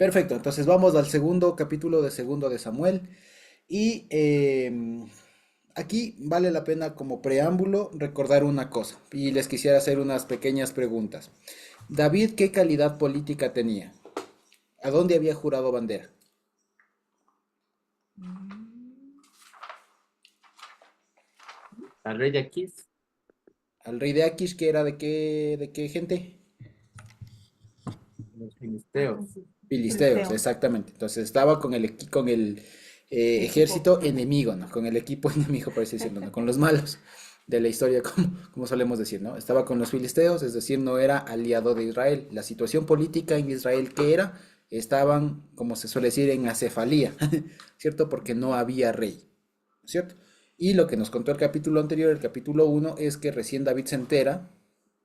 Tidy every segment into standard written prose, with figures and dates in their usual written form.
Perfecto, entonces vamos al segundo capítulo de segundo de Samuel. Y aquí vale la pena como preámbulo recordar una cosa. Y les quisiera hacer unas pequeñas preguntas. David, ¿qué calidad política tenía? ¿A dónde había jurado bandera? Mm, Al rey de Aquís, ¿Al rey de Akish, que era de qué gente? los ah, filisteos. sí. Filisteos, Filisteo. exactamente. Entonces estaba con con el Equipo. ejército enemigo, ¿no? Con el equipo enemigo, por así decirlo, ¿no? Con los malos de la historia, como solemos decir, ¿no? Estaba con los filisteos, es decir, no era aliado de Israel. La situación política en Israel, ¿qué era? Estaban, como se suele decir, en acefalía, ¿cierto? Porque no había rey, ¿cierto? Y lo que nos contó el capítulo anterior, el capítulo uno, es que recién David se entera,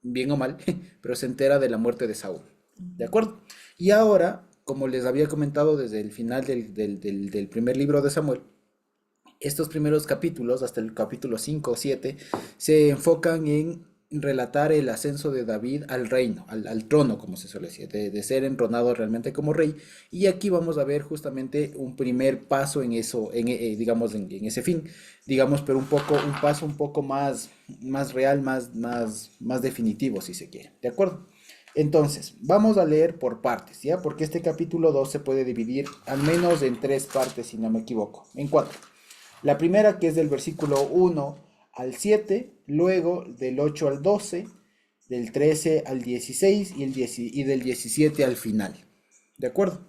bien o mal, pero se entera de la muerte de Saúl. ¿De Ujú. acuerdo? Y ahora, como les había comentado desde el final del primer libro de Samuel, estos primeros capítulos, hasta el capítulo 5 o 7 se enfocan en relatar el ascenso de David al reino, al trono, como se suele decir, de ser enronado realmente como rey. Y aquí vamos a ver justamente un primer paso en eso, digamos, en ese fin, digamos, pero un paso un poco más real, más definitivo, si se quiere. ¿De acuerdo? Entonces, vamos a leer por partes, ¿ya? Porque este capítulo 2 se puede dividir al menos en tres partes, si no me equivoco, en cuatro. La primera que es del versículo 1 al 7, luego del 8 al 12, del 13 al 16 y del 17 al final. ¿De acuerdo?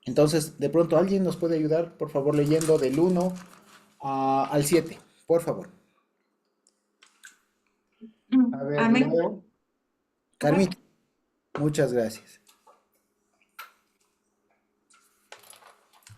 Entonces, de pronto alguien nos puede ayudar, por favor, leyendo del 1 al 7, por favor. A ver, Amén. leo. Ajá. Carmita, muchas gracias.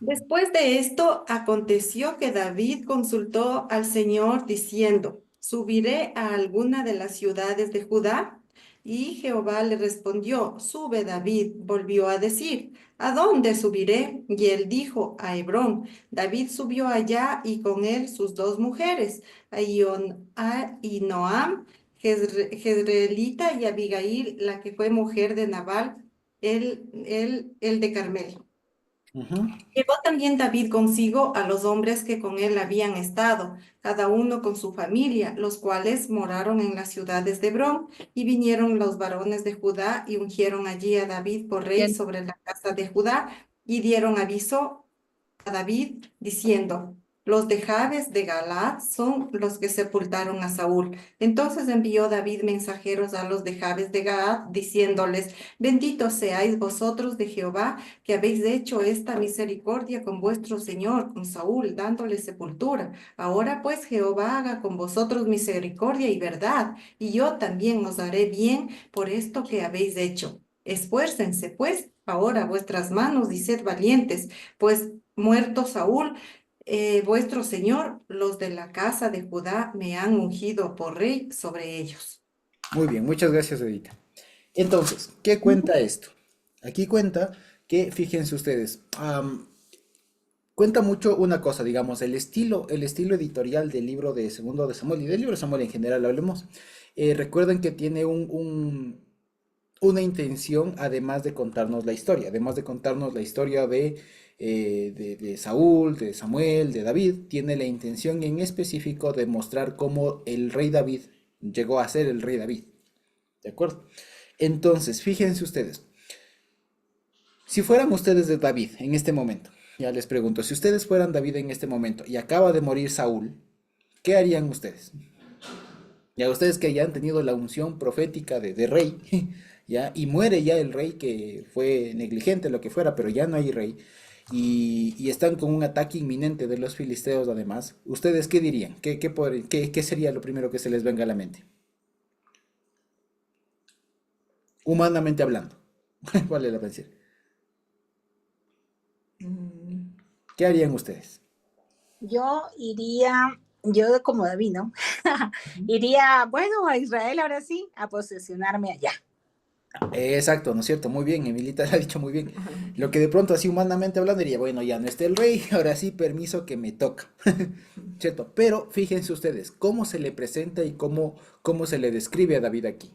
Después de esto, aconteció que David consultó al Señor diciendo, ¿subiré a alguna de las ciudades de Judá? Y Jehová le respondió, sube David. Volvió a decir, ¿a dónde subiré? Y él dijo, a Hebrón. David subió allá y con él sus dos mujeres, a Inoam, Jezreelita, y Abigail, la que fue mujer de Nabal, el de Carmel. Ujú. Llevó también David consigo a los hombres que con él habían estado, cada uno con su familia, los cuales moraron en las ciudades de Hebrón, y vinieron los varones de Judá y ungieron allí a David por rey Bien. sobre la casa de Judá, y dieron aviso a David diciendo, los de Jabes de Galaad son los que sepultaron a Saúl. Entonces envió David mensajeros a los de Jabes de Galaad, diciéndoles, benditos seáis vosotros de Jehová, que habéis hecho esta misericordia con vuestro señor, con Saúl, dándole sepultura. Ahora pues Jehová haga con vosotros misericordia y verdad, y yo también os haré bien por esto que habéis hecho. Esfuércense, pues, ahora vuestras manos y sed valientes, pues muerto Saúl, vuestro señor, los de la casa de Judá me han ungido por rey sobre ellos. Muy bien, muchas gracias, Edita. Entonces, ¿qué cuenta esto? Aquí cuenta que, fíjense ustedes, cuenta mucho una cosa, digamos, el estilo editorial del libro de Segundo de Samuel y del libro de Samuel en general, hablemos. Recuerden que tiene una intención, además de contarnos la historia, además de contarnos la historia de Saúl, de Samuel, de David, tiene la intención en específico de mostrar cómo el rey David llegó a ser el rey David. ¿De acuerdo? Entonces, fíjense ustedes, si fueran ustedes de David en este momento, ya les pregunto, si ustedes fueran David en este momento y acaba de morir Saúl, ¿qué harían ustedes? Ya ustedes que ya han tenido la unción profética de rey, ya, y muere ya el rey que fue negligente, lo que fuera, pero ya no hay rey, y están con un ataque inminente de los filisteos además, ¿ustedes qué dirían? ¿Qué sería lo primero que se les venga a la mente? Humanamente hablando, ¿cuál es la pensar? Mm, ¿Qué harían ustedes? Yo iría, yo como David, ¿no? Iría, bueno, a Israel ahora sí, a posesionarme allá. Exacto, ¿no es cierto? Muy bien, Emilita lo ha dicho muy bien. Lo que de pronto así humanamente hablando diría, bueno, ya no está el rey, ahora sí, permiso que me toca. ¿Cierto? Pero fíjense ustedes, cómo se le presenta y cómo se le describe a David aquí.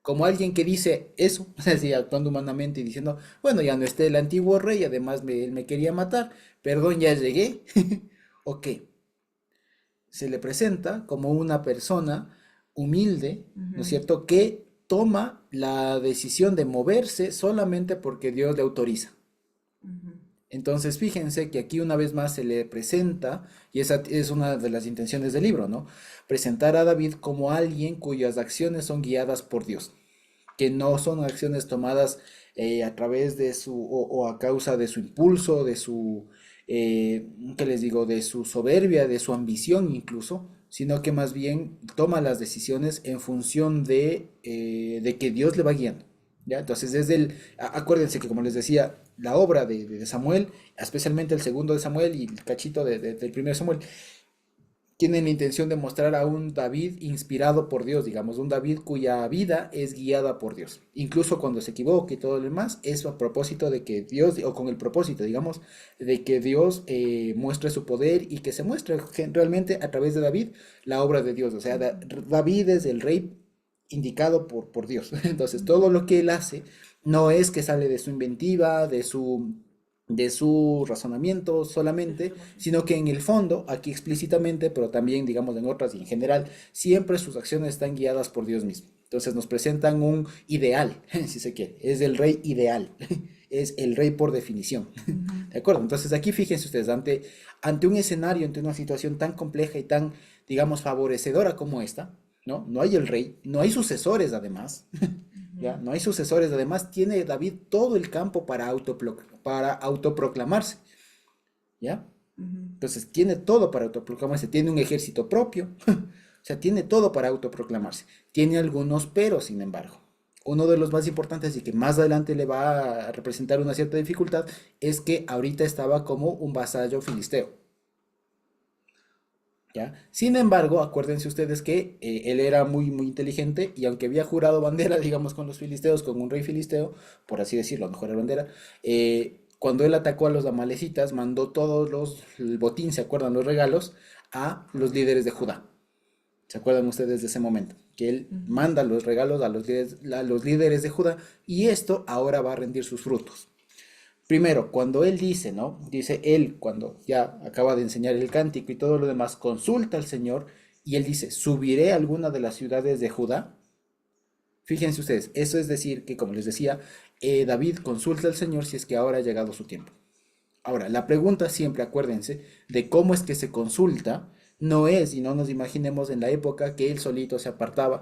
como alguien que dice eso, así actuando humanamente y diciendo, bueno, ya no está el antiguo rey, además él me quería matar, perdón, ya llegué, o qué, se le presenta como una persona humilde, ¿no es Ujú, cierto?, que toma la decisión de moverse solamente porque Dios le autoriza. ujú, Entonces, fíjense que aquí una vez más se le presenta, y esa es una de las intenciones del libro, ¿no? Presentar a David como alguien cuyas acciones son guiadas por Dios, que no son acciones tomadas a través de o a causa de su impulso, de su, ¿qué les digo?, de su soberbia, de su ambición incluso, sino que más bien toma las decisiones en función de que Dios le va guiando. ¿Ya? Entonces, acuérdense que como les decía, la obra de Samuel, especialmente el segundo de Samuel y el cachito del primer Samuel, tienen la intención de mostrar a un David inspirado por Dios, digamos, un David cuya vida es guiada por Dios. Incluso cuando se equivoca y todo lo demás, es a propósito de que Dios, o con el propósito, digamos, de que Dios muestre su poder y que se muestre realmente a través de David la obra de Dios. O sea, David es el rey indicado por Dios. Entonces, todo lo que él hace no es que sale de su inventiva, de su razonamiento solamente, sino que en el fondo, aquí explícitamente, pero también digamos en otras y en general, siempre sus acciones están guiadas por Dios mismo. Entonces nos presentan un ideal, si se quiere, es el rey ideal, es el rey por definición. ujú. ¿De acuerdo? Entonces aquí fíjense ustedes, ante un escenario, ante una situación tan compleja y tan, digamos, favorecedora como esta, ¿no? No hay el rey, no hay sucesores además, ¿ya? Ujú, No hay sucesores, además tiene David todo el campo para autoproclamarse, ¿ya? ujú. Entonces tiene todo para autoproclamarse, tiene un ejército propio, o sea, tiene todo para autoproclamarse. Tiene algunos peros, sin embargo. Uno de los más importantes y que más adelante le va a representar una cierta dificultad es que ahorita estaba como un vasallo filisteo. ¿Ya? Sin embargo, acuérdense ustedes que él era muy, muy inteligente y aunque había jurado bandera, digamos, con los filisteos, con un rey filisteo, por así decirlo, mejor era bandera, cuando él atacó a los amalecitas, mandó el botín, ¿se acuerdan? Los regalos a los líderes de Judá. ¿Se acuerdan ustedes de ese momento? Que él Ujú, manda los regalos a los líderes de Judá y esto ahora va a rendir sus frutos. Primero, cuando él dice, ¿no? Dice él, cuando ya acaba de enseñar el cántico y todo lo demás, consulta al Señor y él dice, ¿subiré a alguna de las ciudades de Judá? Fíjense ustedes, eso es decir que, como les decía, David consulta al Señor si es que ahora ha llegado su tiempo. Ahora, la pregunta siempre, acuérdense, de cómo es que se consulta, no es, y no nos imaginemos en la época que él solito se apartaba,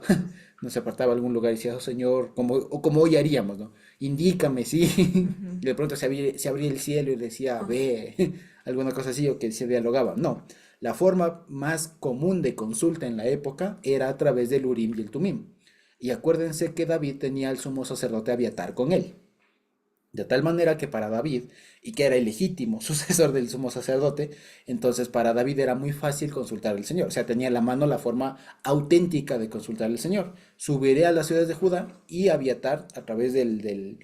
no se apartaba a algún lugar y decía, oh Señor, o como hoy haríamos, ¿no? Indícame, sí, ujú. y de pronto se abría el cielo y decía, ve, alguna cosa así, o que se dialogaba. No, la forma más común de consulta en la época era a través del Urim y el Tumim. Y acuérdense que David tenía al sumo sacerdote Abiatar con él. De tal manera que para David, y que era el legítimo sucesor del sumo sacerdote, entonces para David era muy fácil consultar al Señor. O sea, tenía a la mano la forma auténtica de consultar al Señor. Subiré a las ciudades de Judá y Abiatar, a través del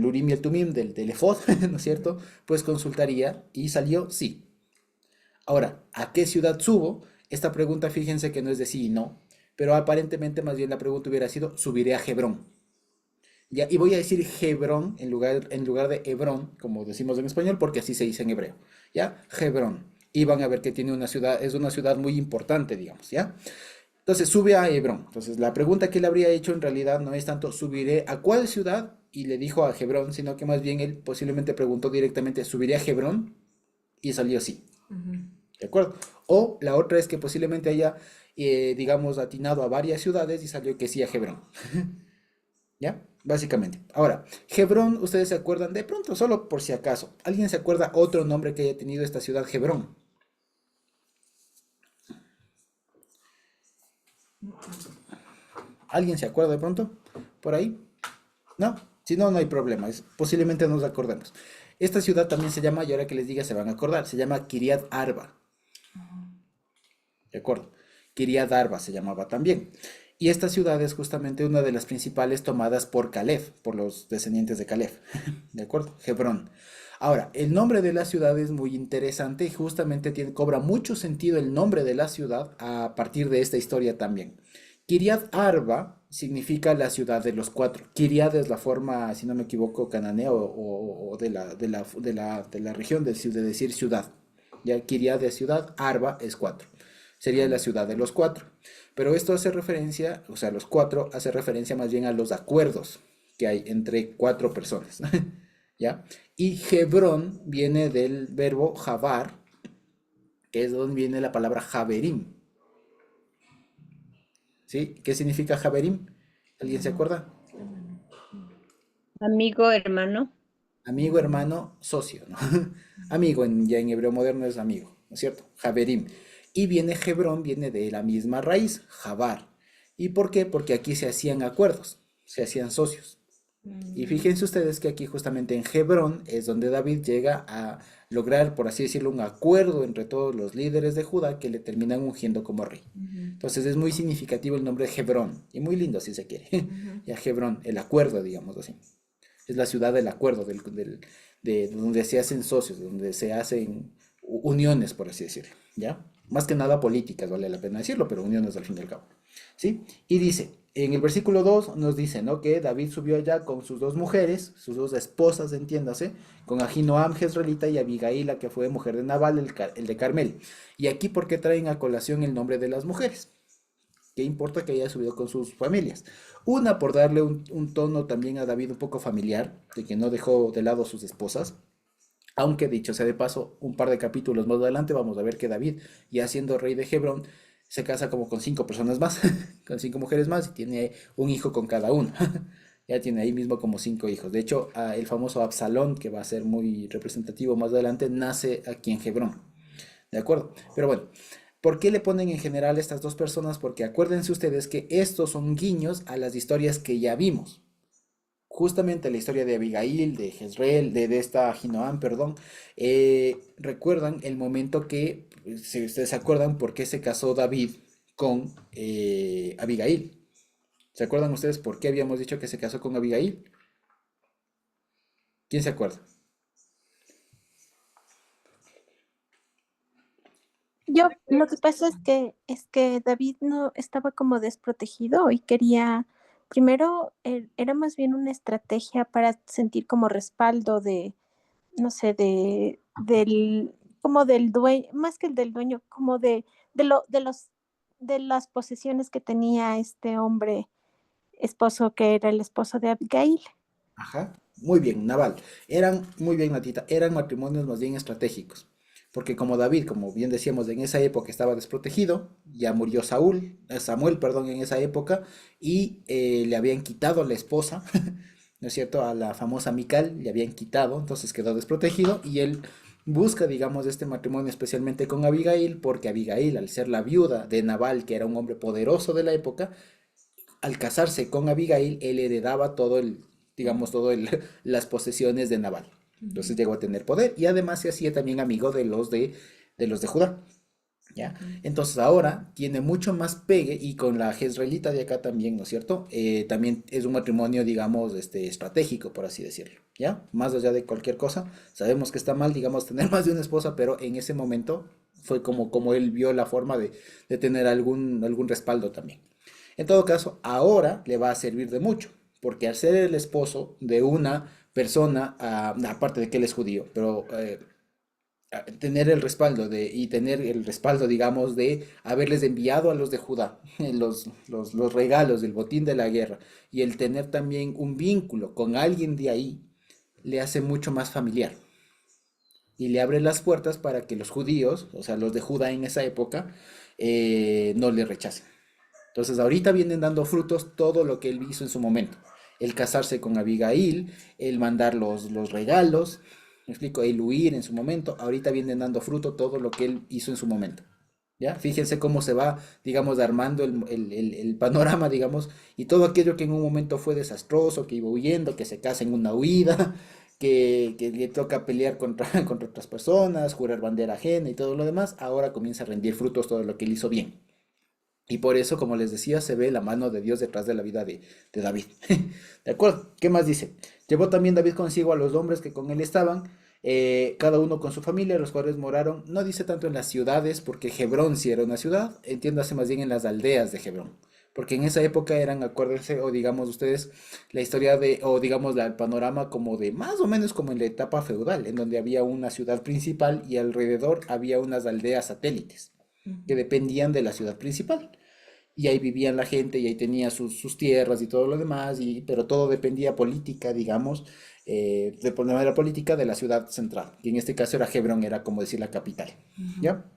Urim y el Tumim, del Efod, ¿no es cierto? Pues consultaría y salió sí. Ahora, ¿a qué ciudad subo? Esta pregunta, fíjense que no es de sí y no, pero aparentemente más bien la pregunta hubiera sido, subiré a Hebrón. Ya, y voy a decir Hebrón en lugar de Hebrón, como decimos en español, porque así se dice en hebreo. ¿Ya? Hebrón. Y van a ver que tiene una ciudad, es una ciudad muy importante, digamos, ¿ya? Entonces sube a Hebrón. Entonces la pregunta que él habría hecho en realidad no es tanto subiré a cuál ciudad y le dijo a Hebrón, sino que más bien él posiblemente preguntó directamente, ¿subiré a Hebrón? Y salió sí. Ujú. ¿De acuerdo? O la otra es que posiblemente haya, digamos, atinado a varias ciudades y salió que sí a Hebrón. ¿Ya? Básicamente. Ahora, Hebrón, ustedes se acuerdan de pronto, solo por si acaso. ¿Alguien se acuerda otro nombre que haya tenido esta ciudad, Hebrón? ¿Alguien se acuerda de pronto? ¿Por ahí? ¿No? Si no, no hay problema. Posiblemente nos acordemos. Esta ciudad también se llama, y ahora que les diga se van a acordar, se llama Kiriat Arba. ¿De acuerdo? Kiriat Arba se llamaba también. Y esta ciudad es justamente una de las principales tomadas por Caleb, por los descendientes de Caleb. ¿De acuerdo? Hebrón. Ahora, el nombre de la ciudad es muy interesante y justamente cobra mucho sentido el nombre de la ciudad a partir de esta historia también. Kiriat Arba, significa la ciudad de los cuatro. Kiriat es la forma, si no me equivoco, cananea o de la región de decir ciudad. Ya Kiriat es ciudad, Arba es cuatro. Sería la ciudad de los cuatro. Pero esto hace referencia, o sea, los cuatro hace referencia más bien a los acuerdos que hay entre cuatro personas. ¿Ya? Y Hebrón viene del verbo Javar, que es donde viene la palabra Javerim. ¿Sí? ¿Qué significa Javerim? ¿Alguien se acuerda? Amigo, hermano. Amigo, hermano, socio, ¿no? Amigo, ya en hebreo moderno es amigo, ¿no es cierto? Javerim. Y viene Hebrón, viene de la misma raíz, Javar. ¿Y por qué? Porque aquí se hacían acuerdos, se hacían socios. Y fíjense ustedes que aquí justamente en Hebrón es donde David llega a lograr, por así decirlo, un acuerdo entre todos los líderes de Judá que le terminan ungiendo como rey. Entonces es muy significativo el nombre de Hebrón y muy lindo si se quiere. Ya Hebrón, el acuerdo, digamos así. Es la ciudad del acuerdo, de donde se hacen socios, donde se hacen uniones, por así decirlo, ¿ya? Más que nada políticas, vale la pena decirlo, pero uniones al fin y al cabo, ¿sí? Y dice, en el versículo 2 nos dice, ¿no? Que David subió allá con sus dos mujeres, sus dos esposas, entiéndase, con Ahinoam jezreelita y Abigail, la que fue mujer de Nabal, el de Carmel. Y aquí, ¿por qué traen a colación el nombre de las mujeres? ¿Qué importa que haya subido con sus familias? Una, por darle un tono también a David un poco familiar, de que no dejó de lado a sus esposas. Aunque dicho sea de paso, un par de capítulos más adelante vamos a ver que David, ya siendo rey de Hebrón, se casa como con 5 personas más, con 5 mujeres más y tiene un hijo con cada una. Ya tiene ahí mismo como 5 hijos. De hecho, el famoso Absalón, que va a ser muy representativo más adelante, nace aquí en Hebrón. ¿De acuerdo? Pero bueno, ¿por qué le ponen en general estas dos personas? Porque acuérdense ustedes que estos son guiños a las historias que ya vimos. Justamente la historia de Abigail, de Jezreel, de esta Ahinoam, perdón. Recuerdan el momento que, si ustedes se acuerdan, por qué se casó David con Abigail. ¿Se acuerdan ustedes por qué habíamos dicho que se casó con Abigail? ¿Quién se acuerda? Yo, lo que pasa es que David no estaba como desprotegido y quería, primero, era más bien una estrategia para sentir como respaldo de, no sé, como del dueño, más que el del dueño, como de las posesiones que tenía este hombre esposo que era el esposo de Abigail. Ajá, muy bien, Naval. Eran, muy bien, Natita, eran matrimonios más bien estratégicos. Porque como David, como bien decíamos, en esa época estaba desprotegido, ya murió Samuel, perdón, en esa época, y le habían quitado la esposa, ¿no es cierto? A la famosa Mical le habían quitado, entonces quedó desprotegido, y él busca, digamos, este matrimonio especialmente con Abigail, porque Abigail, al ser la viuda de Nabal, que era un hombre poderoso de la época, al casarse con Abigail, él heredaba todo digamos, las posesiones de Nabal. Entonces llegó a tener poder y además se hacía también amigo de los de Judá. ¿Ya? Entonces ahora tiene mucho más pegue y con la Jezreelita de acá también, ¿no es cierto? También es un matrimonio, digamos, estratégico, por así decirlo, ¿ya? Más allá de cualquier cosa, sabemos que está mal, digamos, tener más de una esposa, pero en ese momento fue como él vio la forma de tener algún respaldo también. En todo caso, ahora le va a servir de mucho, porque al ser el esposo de una persona, aparte de que él es judío, pero tener el respaldo y tener el respaldo, digamos, de haberles enviado a los de Judá los regalos del botín de la guerra y el tener también un vínculo con alguien de ahí, le hace mucho más familiar y le abre las puertas para que los judíos, o sea, los de Judá en esa época, no le rechacen. Entonces ahorita vienen dando frutos todo lo que él hizo en su momento. El casarse con Abigail, el mandar los regalos, me explico, el huir en su momento, ahorita vienen dando fruto todo lo que él hizo en su momento. ¿Ya? Fíjense cómo se va, digamos, armando el panorama, digamos, y todo aquello que en un momento fue desastroso, que iba huyendo, que se casa en una huida, que le toca pelear contra, contra otras personas, jurar bandera ajena y todo lo demás, ahora comienza a rendir frutos todo lo que él hizo bien. Y por eso, como les decía, se ve la mano de Dios detrás de la vida de David. ¿De acuerdo? ¿Qué más dice? Llevó también David consigo a los hombres que con él estaban, cada uno con su familia, los cuales moraron, no dice tanto en las ciudades, porque Hebrón sí era una ciudad, entiéndase más bien en las aldeas de Hebrón, porque en esa época eran, acuérdense, o digamos ustedes, la historia de, o digamos el panorama como de más o menos como en la etapa feudal, en donde había una ciudad principal y alrededor había unas aldeas satélites que dependían de la ciudad principal. Y ahí vivían la gente y ahí tenía sus tierras y todo lo demás, pero todo dependía política, digamos, de manera política de la ciudad central, que en este caso era Hebrón, era como decir la capital, ¿ya?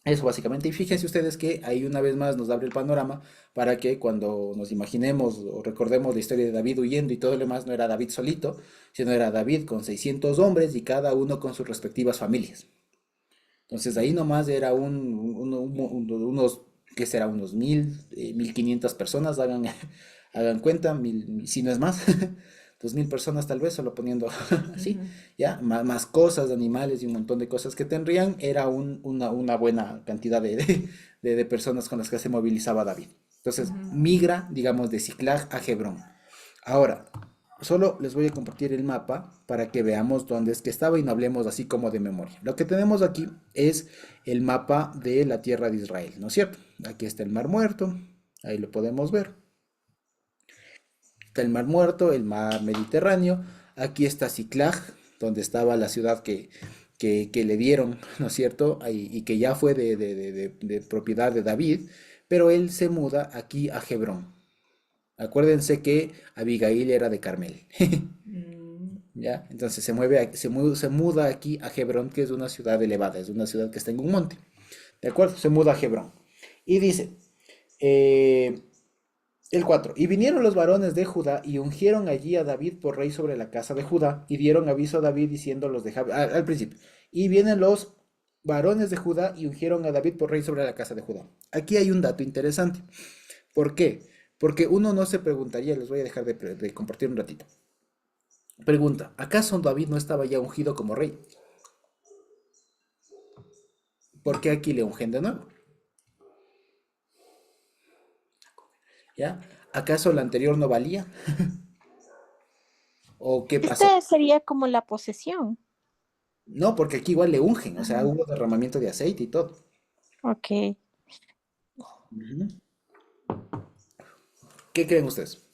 Eso básicamente, y fíjense ustedes que ahí una vez más nos abre el panorama para que cuando nos imaginemos o recordemos la historia de David huyendo y todo lo demás, no era David solito, sino era David con 600 hombres y cada uno con sus respectivas familias. Entonces ahí nomás era unos, ¿qué será? Unos 1500 personas, hagan cuenta, si no es más, 2000 personas tal vez, solo poniendo así, ya, más cosas, animales y un montón de cosas que tendrían, era una buena cantidad de personas con las que se movilizaba David. Entonces migra, digamos, de Ziklag a Hebrón. Ahora, solo les voy a compartir el mapa para que veamos dónde es que estaba y no hablemos así como de memoria. Lo que tenemos aquí es el mapa de la tierra de Israel, ¿no es cierto? Aquí está el Mar Muerto, ahí lo podemos ver. Está el Mar Muerto, el Mar Mediterráneo. Aquí está Ziklag, donde estaba la ciudad que le dieron, ¿no es cierto? Y que ya fue de propiedad de David, pero él se muda aquí a Hebrón. Acuérdense que Abigail era de Carmel. ¿Ya? Entonces se muda aquí a Hebrón, que es una ciudad elevada, es una ciudad que está en un monte. ¿De acuerdo? Se muda a Hebrón. Y dice, eh, el 4. Y vinieron los varones de Judá y ungieron allí a David por rey sobre la casa de Judá y dieron aviso a David diciendo los de al principio. Y vienen los varones de Judá y ungieron a David por rey sobre la casa de Judá. Aquí hay un dato interesante. ¿Por qué? Porque uno no se preguntaría, les voy a dejar de compartir un ratito. Pregunta, ¿acaso David no estaba ya ungido como rey? ¿Por qué aquí le ungen de nuevo? ¿Ya? ¿Acaso la anterior no valía? ¿O qué pasó? Esta sería como la posesión. No, porque aquí igual le ungen, o sea, Ajá. hubo derramamiento de aceite y todo. Ok. Ujú. ¿Qué creen ustedes?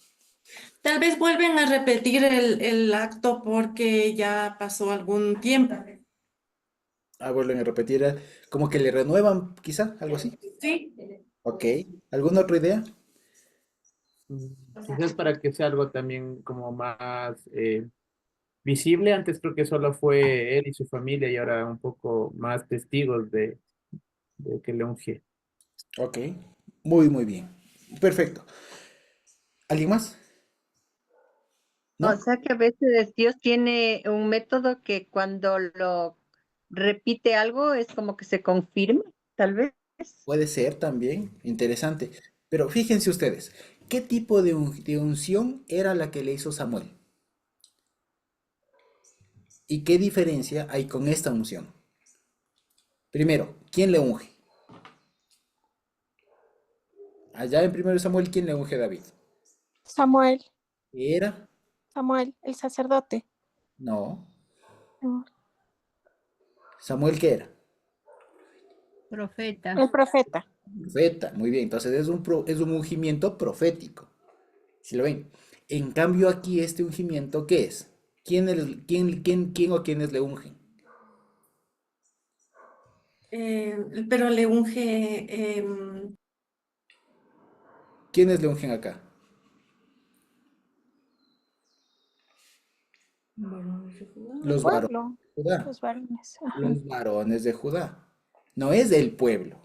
Tal vez vuelven a repetir el acto porque ya pasó algún tiempo. Ah, vuelven a repetir, como que le renuevan, quizá, algo así. Sí. Ok. ¿Alguna otra idea? Quizás para que sea algo también como más visible. Antes creo que solo fue él y su familia y ahora un poco más testigos de que le ungió. Ok. Muy, muy bien. Perfecto. ¿Alguien más? O ¿No? sea que a veces Dios tiene un método que cuando lo repite algo es como que se confirma, tal vez. Puede ser también. Interesante. Pero fíjense ustedes, ¿qué tipo de unción era la que le hizo Samuel? ¿Y qué diferencia hay con esta unción? Primero, ¿quién le unge? Allá en 1 Samuel, ¿quién le unge a David? Samuel, ¿Era? Samuel, el sacerdote. No. No, ¿Samuel qué era? Profeta. el profeta. Profeta. Muy bien, entonces es un ungimiento profético. Si lo ven. En cambio aquí este ungimiento, ¿qué es? ¿Quién o quiénes le ungen? Pero le unge, ¿Quiénes le ungen acá? El Los varones pueblo, de Judá. los varones. Ajá. Los varones de Judá. No es del pueblo.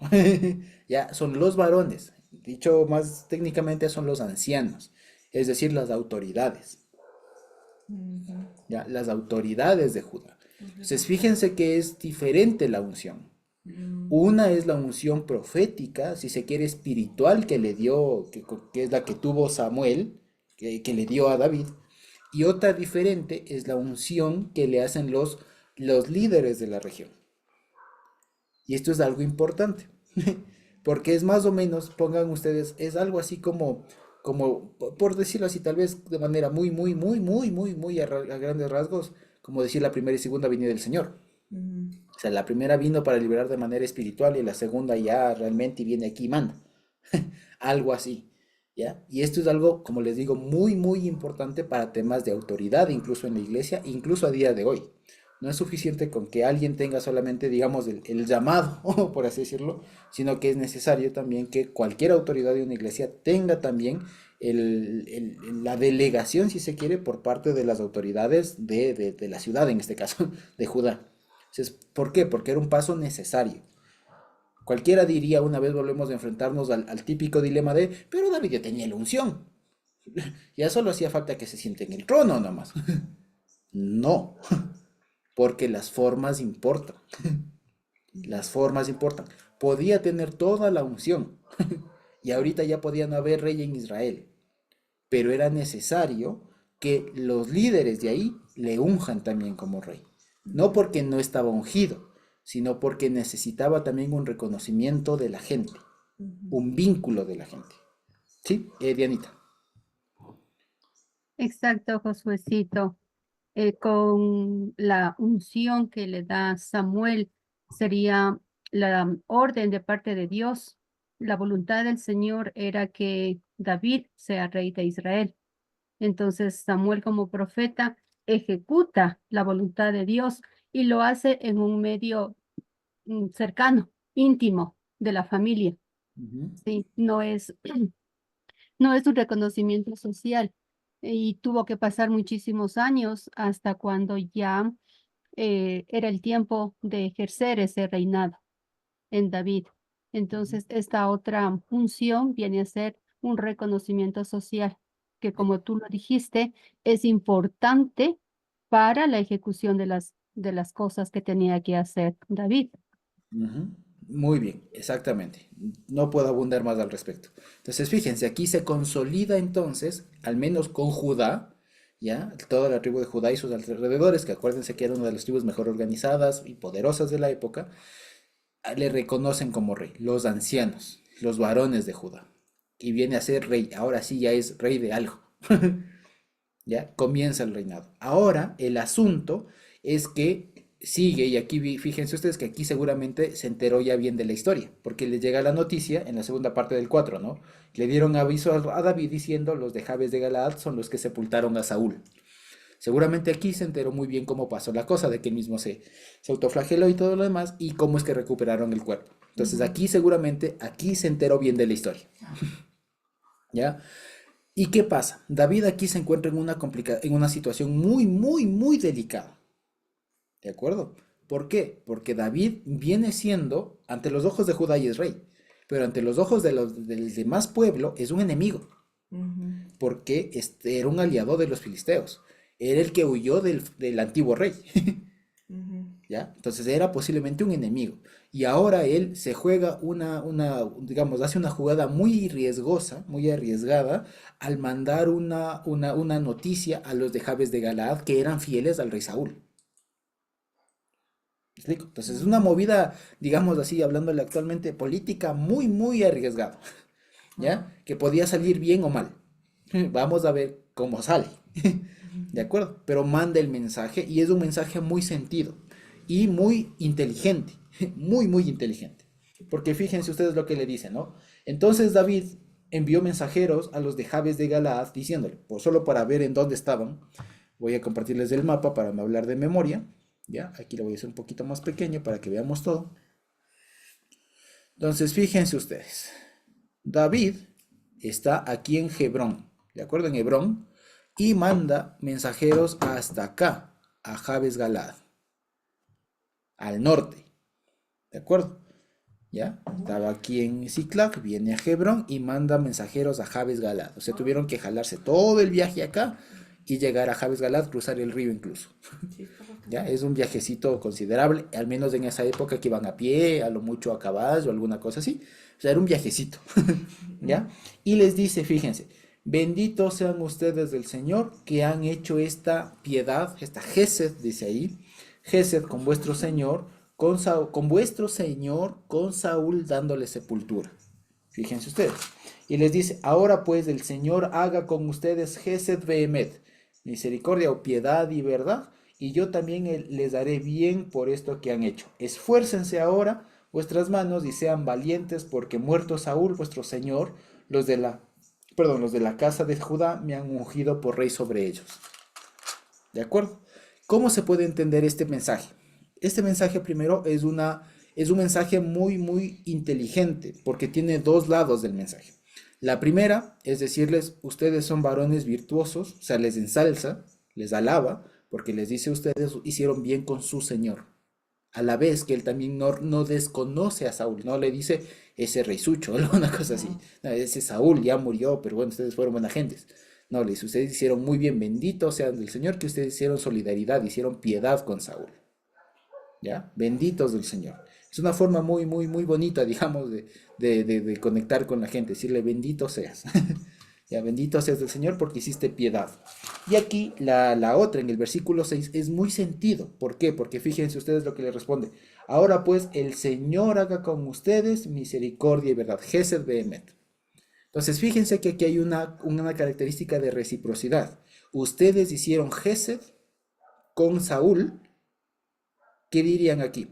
Ya, son los varones. Dicho más técnicamente, son los ancianos. Es decir, las autoridades. Ya, las autoridades de Judá. Entonces, fíjense que es diferente la unción. Una es la unción profética, si se quiere espiritual, que le dio, que es la que tuvo Samuel, que le dio a David. Y otra diferente es la unción que le hacen los líderes de la región. Y esto es algo importante, porque es más o menos, pongan ustedes, es algo así como, por decirlo así, tal vez de manera muy, muy, muy, muy, muy, muy a grandes rasgos, como decir la primera y segunda venida del Señor. O sea, la primera vino para liberar de manera espiritual y la segunda ya realmente viene aquí y manda. Algo así. ¿ya? Y esto es algo, como les digo, muy, muy importante para temas de autoridad, incluso en la iglesia, incluso a día de hoy. No es suficiente con que alguien tenga solamente, digamos, el llamado, por así decirlo, sino que es necesario también que cualquier autoridad de una iglesia tenga también la delegación, si se quiere, por parte de las autoridades de la ciudad, en este caso, de Judá. Entonces, ¿por qué? Porque era un paso necesario. Cualquiera diría, una vez volvemos a enfrentarnos al típico dilema de, pero David ya tenía la unción, ya solo hacía falta que se siente en el trono nomás. No, porque las formas importan, las formas importan. Podía tener toda la unción y ahorita ya podía no haber rey en Israel, pero era necesario que los líderes de ahí le unjan también como rey. No porque no estaba ungido, sino porque necesitaba también un reconocimiento de la gente, un vínculo de la gente. ¿Sí? Dianita. Exacto, Josuecito. Con la unción que le da Samuel, sería la orden de parte de Dios. La voluntad del Señor era que David sea rey de Israel. Entonces Samuel como profeta ejecuta la voluntad de Dios y lo hace en un medio cercano, íntimo de la familia. Ujú, Sí, no es un reconocimiento social y tuvo que pasar muchísimos años hasta cuando ya era el tiempo de ejercer ese reinado en David. Entonces, esta otra función viene a ser un reconocimiento social, que como tú lo dijiste, es importante para la ejecución de las cosas que tenía que hacer David. ujú. Muy bien, exactamente. No puedo abundar más al respecto. Entonces, fíjense, aquí se consolida entonces, al menos con Judá, ¿ya? Toda la tribu de Judá y sus alrededores, que acuérdense que era una de las tribus mejor organizadas y poderosas de la época, le reconocen como rey, los ancianos, los varones de Judá. Y viene a ser rey, ahora sí ya es rey de algo. Ya comienza el reinado. Ahora el asunto es que sigue, y aquí fíjense ustedes que aquí seguramente se enteró ya bien de la historia, porque le llega la noticia en la segunda parte del 4, ¿no? Le dieron aviso a David diciendo, los de Jabes de Galaad son los que sepultaron a Saúl. Seguramente aquí se enteró muy bien cómo pasó la cosa, de que él mismo se autoflageló y todo lo demás, y cómo es que recuperaron el cuerpo. Entonces aquí seguramente, aquí se enteró bien de la historia. ¿Ya? ¿Y qué pasa? David aquí se encuentra en una situación muy, muy, muy delicada. ¿De acuerdo? ¿Por qué? Porque David viene siendo, ante los ojos de Judá y es rey, pero ante los ojos del demás pueblo es un enemigo, porque este era un aliado de los filisteos. Era el que huyó del antiguo rey. ¿Ya? Entonces era posiblemente un enemigo. Y ahora él se juega digamos, hace una jugada muy riesgosa, muy arriesgada, al mandar una noticia a los de Jabes de Galaad que eran fieles al rey Saúl. ¿Me explico? Entonces es una movida, digamos así, hablándole actualmente, política muy, muy arriesgada, ¿ya? Que podía salir bien o mal. Vamos a ver cómo sale. ¿De acuerdo? Pero manda el mensaje y es un mensaje muy sentido y muy inteligente, muy, muy inteligente. Porque fíjense ustedes lo que le dice, ¿no? Entonces David envió mensajeros a los de Jabes de Galaad diciéndole, pues solo para ver en dónde estaban, voy a compartirles el mapa para no hablar de memoria, ¿ya? Aquí lo voy a hacer un poquito más pequeño para que veamos todo. Entonces fíjense ustedes, David está aquí en Hebrón, ¿de acuerdo? En Hebrón, y manda mensajeros hasta acá, a Jabes Galaad, al norte, ¿de acuerdo? ¿Ya? Estaba aquí en Ziklag, viene a Hebrón y manda mensajeros a Jabes Galaad. O sea, tuvieron que jalarse todo el viaje acá y llegar a Jabes Galaad, cruzar el río incluso. ¿Ya? Es un viajecito considerable, al menos en esa época que iban a pie, a lo mucho a caballo, alguna cosa así. O sea, era un viajecito. ¿Ya? Y les dice, fíjense, benditos sean ustedes del Señor que han hecho esta piedad, esta gesed, dice ahí, gesed con vuestro Señor, con vuestro Señor, con Saúl dándole sepultura. Fíjense ustedes. Y les dice, ahora pues el Señor haga con ustedes gesed vehemet, misericordia o piedad y verdad, y yo también les daré bien por esto que han hecho. Esfuércense ahora vuestras manos y sean valientes, porque muerto Saúl, vuestro Señor, los de la perdón, los de la casa de Judá me han ungido por rey sobre ellos. ¿De acuerdo? ¿Cómo se puede entender este mensaje? Este mensaje primero es un mensaje muy, muy inteligente, porque tiene dos lados del mensaje. La primera es decirles, ustedes son varones virtuosos, o sea, les ensalza, les alaba, porque les dice, ustedes hicieron bien con su Señor. A la vez que él también no desconoce a Saúl, no le dice, ese rey sucho, o alguna cosa así. No, ese Saúl ya murió, pero bueno, ustedes fueron buenas gentes. No, le dice, ustedes hicieron muy bien, bendito sean del Señor, que ustedes hicieron solidaridad, hicieron piedad con Saúl. ¿Ya? Benditos del Señor. Es una forma muy, muy, muy bonita, digamos, de conectar con la gente, decirle bendito seas. Ya, bendito seas del Señor porque hiciste piedad. Y aquí la otra, en el versículo 6, es muy sentido. ¿Por qué? Porque fíjense ustedes lo que le responde. Ahora pues, el Señor haga con ustedes misericordia y verdad. Gesed behemet. Entonces, fíjense que aquí hay una característica de reciprocidad. Ustedes hicieron Gesed con Saúl. ¿Qué dirían aquí?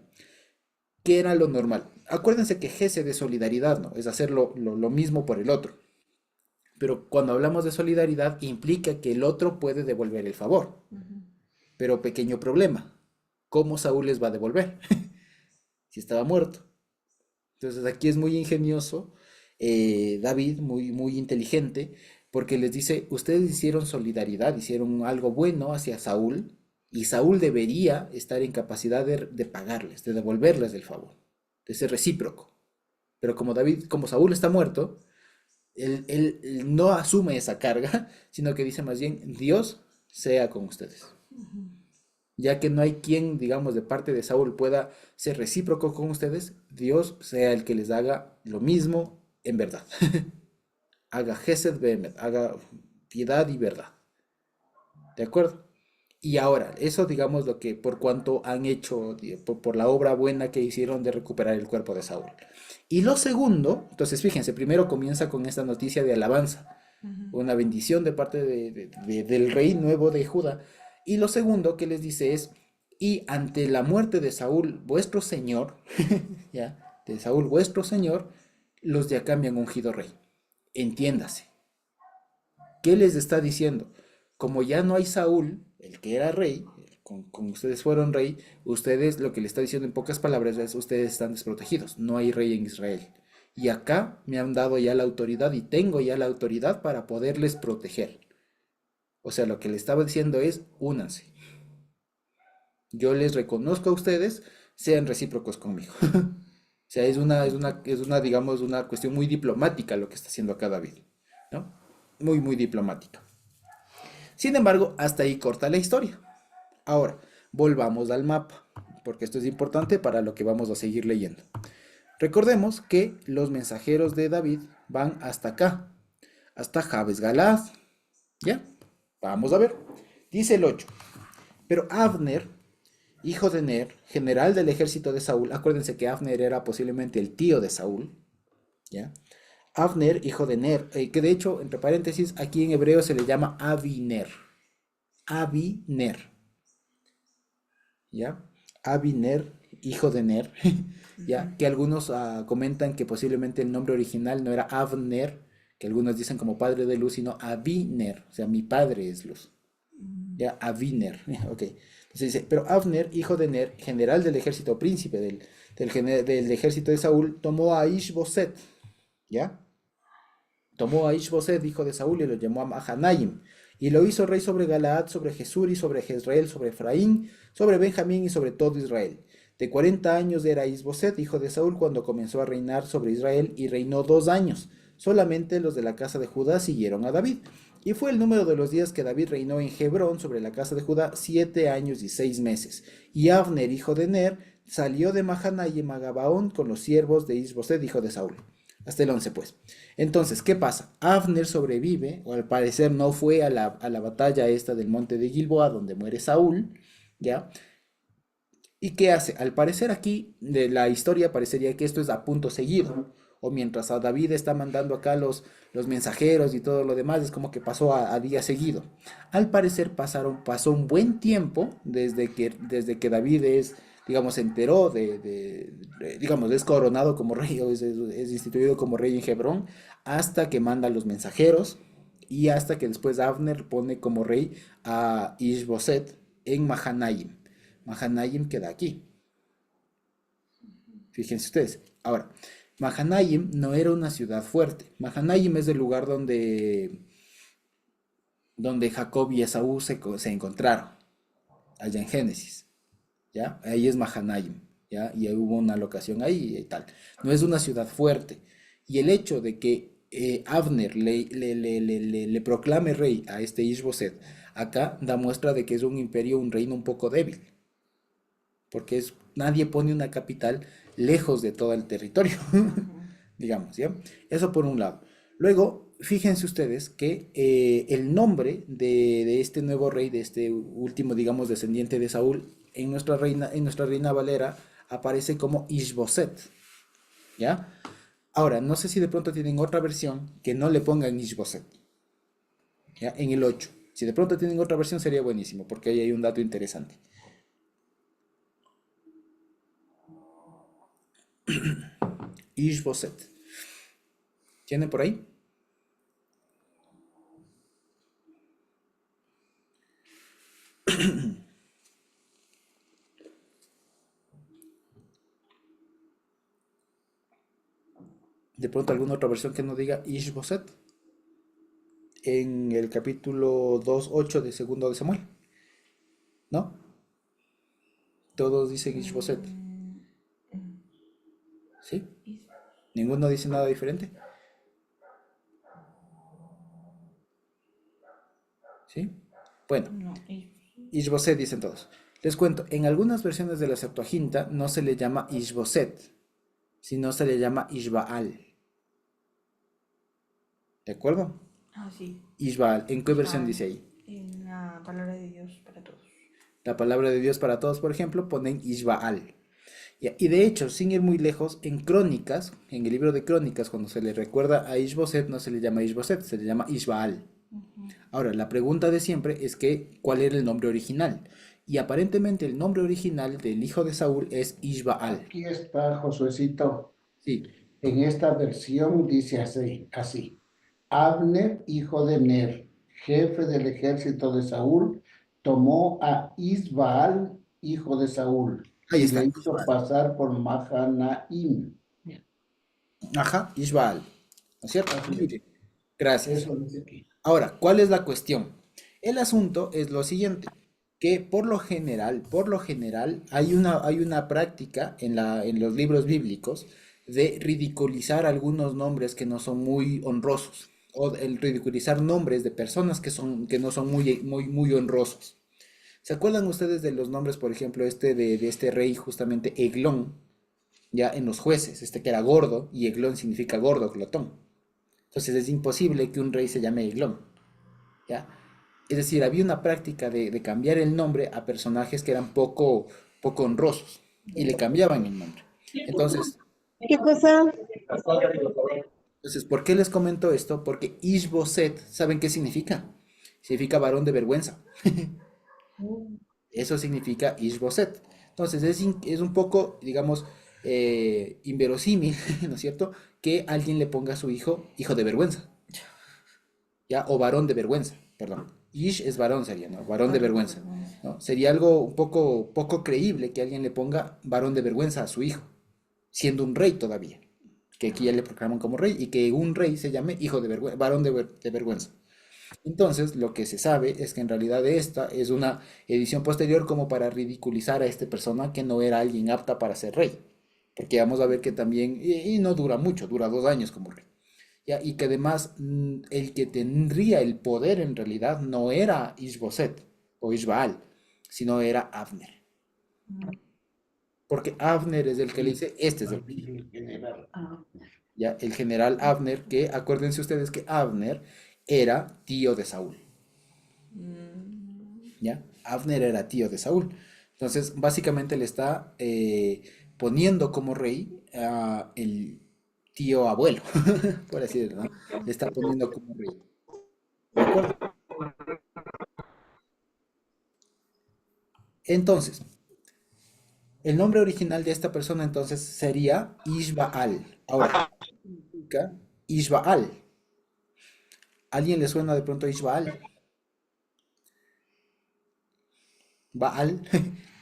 ¿Qué era lo normal? Acuérdense que Gesed de solidaridad, ¿no? Es hacer lo mismo por el otro. Pero cuando hablamos de solidaridad, implica que el otro puede devolver el favor. Pero pequeño problema. ¿Cómo Saúl les va a devolver? Si estaba muerto. Entonces aquí es muy ingenioso David, muy, muy inteligente, porque les dice, ustedes hicieron solidaridad, hicieron algo bueno hacia Saúl, y Saúl debería estar en capacidad de pagarles, de devolverles el favor, de ser recíproco. Pero como Saúl está muerto, él no asume esa carga, sino que dice más bien, Dios sea con ustedes. Ya que no hay quien, digamos, de parte de Saúl pueda ser recíproco con ustedes, Dios sea el que les haga lo mismo en verdad. Haga Gesed behemet, haga piedad y verdad. ¿De acuerdo? Y ahora, eso digamos lo que por cuanto han hecho, por la obra buena que hicieron de recuperar el cuerpo de Saúl. Y lo segundo, entonces fíjense, primero comienza con esta noticia de alabanza, una bendición de parte del rey nuevo de Judá. Y lo segundo que les dice es, y ante la muerte de Saúl, vuestro señor, ya, de Saúl, vuestro señor, los de acá me han ungido rey. Entiéndase. ¿Qué les está diciendo? Como ya no hay Saúl, el que era rey, con ustedes fueron rey, ustedes, lo que le está diciendo en pocas palabras es, ustedes están desprotegidos, no hay rey en Israel. Y acá me han dado ya la autoridad y tengo ya la autoridad para poderles proteger. O sea, lo que le estaba diciendo es, únanse. Yo les reconozco a ustedes, sean recíprocos conmigo. O sea, es una, digamos, una cuestión muy diplomática lo que está haciendo acá David, ¿no? Muy, muy diplomática. Sin embargo, hasta ahí corta la historia. Ahora, volvamos al mapa, porque esto es importante para lo que vamos a seguir leyendo. Recordemos que los mensajeros de David van hasta acá, hasta Jabes Galaad. ¿Ya? Vamos a ver. Dice el 8. Pero Abner, hijo de Ner, general del ejército de Saúl, acuérdense que Abner era posiblemente el tío de Saúl, ¿ya? Abner, hijo de Ner, que de hecho, entre paréntesis, aquí en hebreo se le llama Abiner. Abiner. ¿Ya? Abiner, hijo de Ner, ¿ya? Que algunos comentan que posiblemente el nombre original no era Abner, que algunos dicen como padre de luz, sino Abiner, o sea, mi padre es luz. Ya, Abiner, ok. Entonces dice, pero Abner, hijo de Ner, general del ejército, príncipe del ejército de Saúl, tomó a Ishboset, ¿ya? Tomó a Ishboset, hijo de Saúl, y lo llamó a Mahanaim, y lo hizo rey sobre Galaad, sobre Jesur y sobre Jezreel, sobre Efraín, sobre Benjamín y sobre todo Israel. De 40 años era Ishboset, hijo de Saúl, cuando comenzó a reinar sobre Israel, y reinó 2 años. Solamente los de la casa de Judá siguieron a David. Y fue el número de los días que David reinó en Hebrón sobre la casa de Judá 7 años y 6 meses. Y Abner, hijo de Ner, salió de Mahanaim a Gabaón con los siervos de Isboset, hijo de Saúl. Hasta el 11, pues. Entonces, ¿qué pasa? Abner sobrevive, o al parecer no fue a la batalla esta del monte de Gilboa, donde muere Saúl, ¿ya? ¿Y qué hace? Al parecer aquí, de la historia, parecería que esto es a punto seguido. O mientras a David está mandando acá los mensajeros y todo lo demás, es como que pasó a día seguido. Al parecer pasó un buen tiempo desde que David es, digamos, se enteró digamos, es coronado como rey, o es instituido como rey en Hebrón, hasta que manda a los mensajeros y hasta que después Abner pone como rey a Ishboset en Mahanaim. Mahanaim queda aquí. Fíjense ustedes. Ahora, Mahanaim no era una ciudad fuerte. Mahanaim es el lugar donde Jacob y Esaú se encontraron, allá en Génesis. ¿Ya? Ahí es Mahanaim, ¿ya? Y hubo una locación ahí y tal. No es una ciudad fuerte. Y el hecho de que Abner le proclame rey a este Ishboset, acá da muestra de que es un imperio, un reino un poco débil, porque nadie pone una capital lejos de todo el territorio, digamos, ¿ya? Eso por un lado. Luego, fíjense ustedes que el nombre de este nuevo rey, de este último, digamos, descendiente de Saúl, en nuestra Reina Valera aparece como Ishboset, ¿ya? Ahora, no sé si de pronto tienen otra versión que no le pongan Ishboset, ¿ya? En el 8. Si de pronto tienen otra versión sería buenísimo, porque ahí hay un dato interesante. Ishboset. ¿Tienen por ahí? De pronto alguna otra versión que no diga Ishboset en el capítulo 2:8 de segundo de Samuel, ¿no? Todos dicen Ishboset, ¿sí? ¿Ninguno dice nada diferente? ¿Sí? Bueno, Ishboset dicen todos. Les cuento, en algunas versiones de la Septuaginta no se le llama Ishboset, sino se le llama Ishbaal. ¿De acuerdo? Sí. Ishbaal. ¿En qué versión dice ahí? En la palabra de Dios para todos. La palabra de Dios para todos, por ejemplo, ponen Ishbaal. Y de hecho, sin ir muy lejos, en Crónicas, en el libro de Crónicas, cuando se le recuerda a Ishboset, no se le llama Ishboset, se le llama Ishbaal. Ahora, la pregunta de siempre es que, ¿cuál era el nombre original? Y aparentemente el nombre original del hijo de Saúl es Ishbaal. Aquí está, Josuecito. Sí, En esta versión dice así. Abner, hijo de Ner, jefe del ejército de Saúl, tomó a Isbaal, hijo de Saúl, ahí y está. le hizo pasar por Mahanaim. Ajá, Ishbaal. ¿No es cierto? Muy bien. Gracias. Eso dice aquí. Ahora, ¿cuál es la cuestión? El asunto es lo siguiente, que por lo general, hay una práctica en los libros bíblicos de ridiculizar algunos nombres que no son muy honrosos, o el ridiculizar nombres de personas que no son muy honrosos. ¿Se acuerdan ustedes de los nombres, por ejemplo, de este rey, justamente Eglón, ya en los jueces, este que era gordo, y Eglón significa gordo, glotón? Entonces es imposible que un rey se llame Eglón, ¿ya? Es decir, había una práctica de cambiar el nombre a personajes que eran poco honrosos y le cambiaban el nombre. Entonces, ¿Qué cosa? ¿por qué les comento esto? Porque Ishboset, ¿saben qué significa? Significa varón de vergüenza. Eso significa Ishboset. Entonces es un poco, digamos, inverosímil, ¿no es cierto? Que alguien le ponga a su hijo de vergüenza, ¿ya? O varón de vergüenza, perdón. Ish es varón sería, ¿no? Varón de vergüenza, ¿no? Sería algo un poco creíble que alguien le ponga varón de vergüenza a su hijo, siendo un rey todavía, que aquí ya le proclaman como rey, y que un rey se llame hijo de vergüenza, varón de vergüenza. Entonces, lo que se sabe es que en realidad esta es una edición posterior como para ridiculizar a esta persona que no era alguien apta para ser rey. Porque vamos a ver que también, y no dura mucho, dura 2 años como rey. ¿Ya? Y que además el que tendría el poder en realidad no era Ishboset o Ishbaal, sino era Abner. Porque Abner es el que le dice, este es el rey. El general. ¿Ya? El general Abner, que acuérdense ustedes que Abner era tío de Saúl. ¿Ya? Abner era tío de Saúl. Entonces, básicamente le está poniendo como rey a el tío abuelo, por así decirlo, ¿no? Le está poniendo como rey. ¿De acuerdo? Entonces, El nombre original de esta persona entonces sería Ishbaal. Ahora, ¿qué significa Ishbaal? ¿Alguien le suena de pronto Ishbaal? Baal,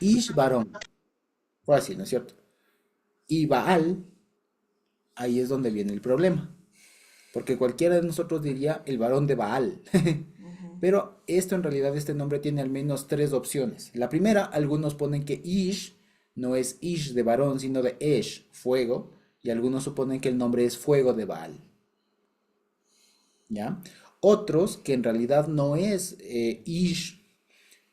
Ish varón. Fácil, ¿no es cierto? Y Baal, ahí es donde viene el problema. Porque cualquiera de nosotros diría el varón de Baal. Pero esto en realidad, este nombre tiene al menos tres opciones. La primera, algunos ponen que Ish no es Ish de varón, sino de Esh, fuego. Y algunos suponen que el nombre es fuego de Baal. ¿Ya? Otros, que en realidad no es Ish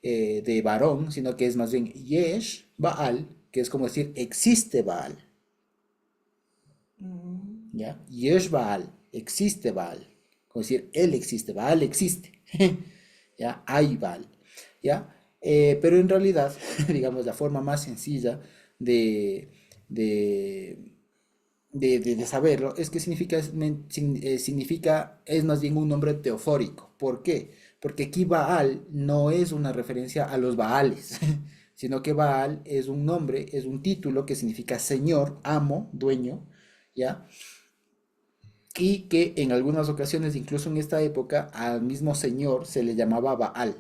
de varón, sino que es más bien Yesh Baal, que es como decir existe Baal. ¿Ya? Yesh Baal, existe Baal. Como decir, él existe, Baal existe. ¿Ya? Hay Baal. ¿Ya? Pero en realidad, digamos, la forma más sencilla de, de, de saberlo es que significa, es más bien un nombre teofórico. ¿Por qué? Porque aquí Baal no es una referencia a los Baales, sino que Baal es un nombre, es un título que significa señor, amo, dueño, ¿ya? Y que en algunas ocasiones, incluso en esta época, al mismo señor se le llamaba Baal.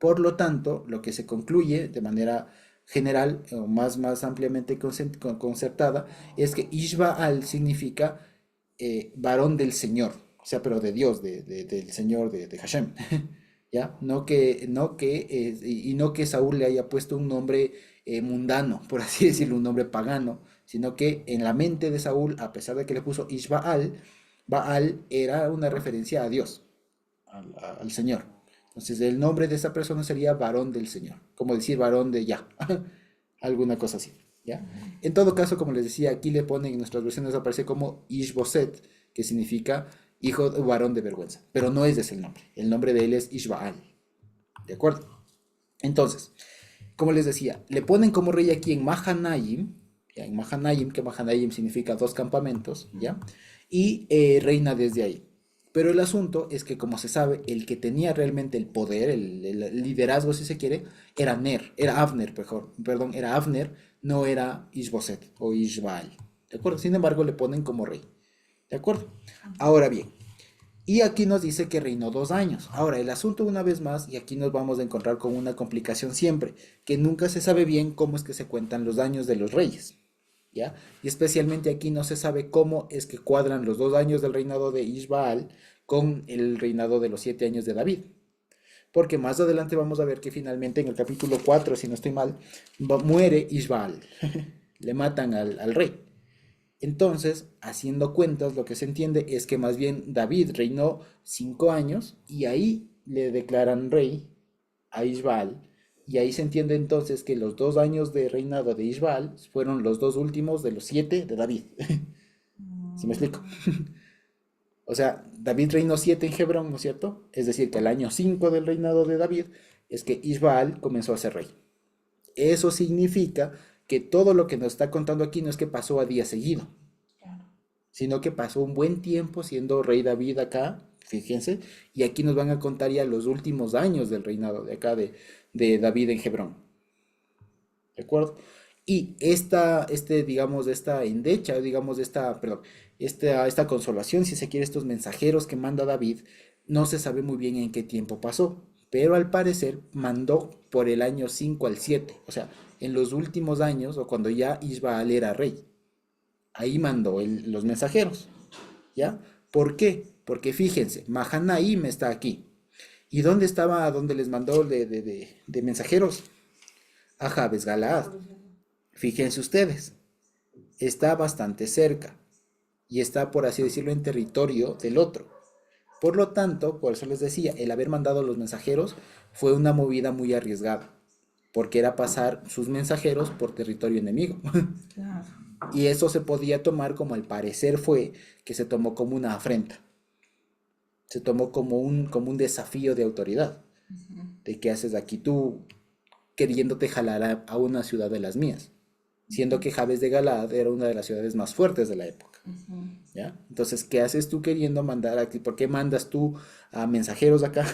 Por lo tanto, lo que se concluye de manera general o más ampliamente concertada es que Ishbaal significa varón del Señor, o sea, pero de Dios, del Señor, de Hashem. ¿Ya? Y no que Saúl le haya puesto un nombre mundano, por así decirlo, un nombre pagano, sino que en la mente de Saúl, a pesar de que le puso Ishbaal, Baal era una referencia a Dios, al Señor. Entonces el nombre de esa persona sería varón del Señor, como decir varón de Yah, alguna cosa así, ¿ya? En todo caso, como les decía, aquí le ponen en nuestras versiones aparece como Ishboset, que significa hijo o varón de vergüenza, pero no es ese el nombre de él es Ishbaal, ¿de acuerdo? Entonces, como les decía, le ponen como rey aquí en Mahanaim, ¿ya? En Mahanaim, que Mahanaim significa dos campamentos, ¿ya? Y reina desde ahí. Pero el asunto es que, como se sabe, el que tenía realmente el poder, el liderazgo, si se quiere, era Avner, perdón, era Avner, no era Ishboset o Ishbaal. ¿De acuerdo? Sin embargo, le ponen como rey. ¿De acuerdo? Ahora bien, y aquí nos dice que reinó 2 años. Ahora, el asunto una vez más, y aquí nos vamos a encontrar con una complicación siempre, que nunca se sabe bien cómo es que se cuentan los años de los reyes. ¿Ya? Y especialmente aquí no se sabe cómo es que cuadran los 2 años del reinado de Ishbaal con el reinado de los 7 años de David. Porque más adelante vamos a ver que finalmente en el capítulo 4, si no estoy mal, muere Ishbaal. Le matan al rey. Entonces, haciendo cuentas, lo que se entiende es que más bien David reinó 5 años y ahí le declaran rey a Ishbaal. Y ahí se entiende entonces que los 2 años de reinado de Ishbaal fueron los 2 últimos de los 7 de David. ¿Sí me explico? O sea, David reinó 7 en Hebrón, ¿no es cierto? Es decir, que al año 5 del reinado de David es que Ishbaal comenzó a ser rey. Eso significa que todo lo que nos está contando aquí no es que pasó a día seguido, sino que pasó un buen tiempo siendo rey David acá, fíjense, y aquí nos van a contar ya los últimos años del reinado de acá de David en Hebrón. ¿De acuerdo? Y digamos, esta endecha, digamos, esta consolación, si se quiere, estos mensajeros que manda David, no se sabe muy bien en qué tiempo pasó, pero al parecer mandó por el año 5 al 7, o sea, en los últimos años, o cuando ya Ishbaal era rey. Ahí mandó los mensajeros, ¿ya? ¿Por qué? Porque fíjense, Mahanaim está aquí. ¿Y dónde estaba, dónde les mandó de mensajeros? A Jabes Galaad. Fíjense ustedes, está bastante cerca y está, por así decirlo, en territorio del otro. Por lo tanto, por eso les decía, el haber mandado los mensajeros fue una movida muy arriesgada, porque era pasar sus mensajeros por territorio enemigo. Claro. Y eso se podía tomar como al parecer fue, que se tomó como una afrenta. Se tomó como un desafío de autoridad. De qué haces aquí tú queriéndote jalar a una ciudad de las mías. Siendo que Jabes de Galaad era una de las ciudades más fuertes de la época. ¿Ya? Entonces, ¿qué haces tú queriendo mandar aquí? ¿Por qué mandas tú a mensajeros acá?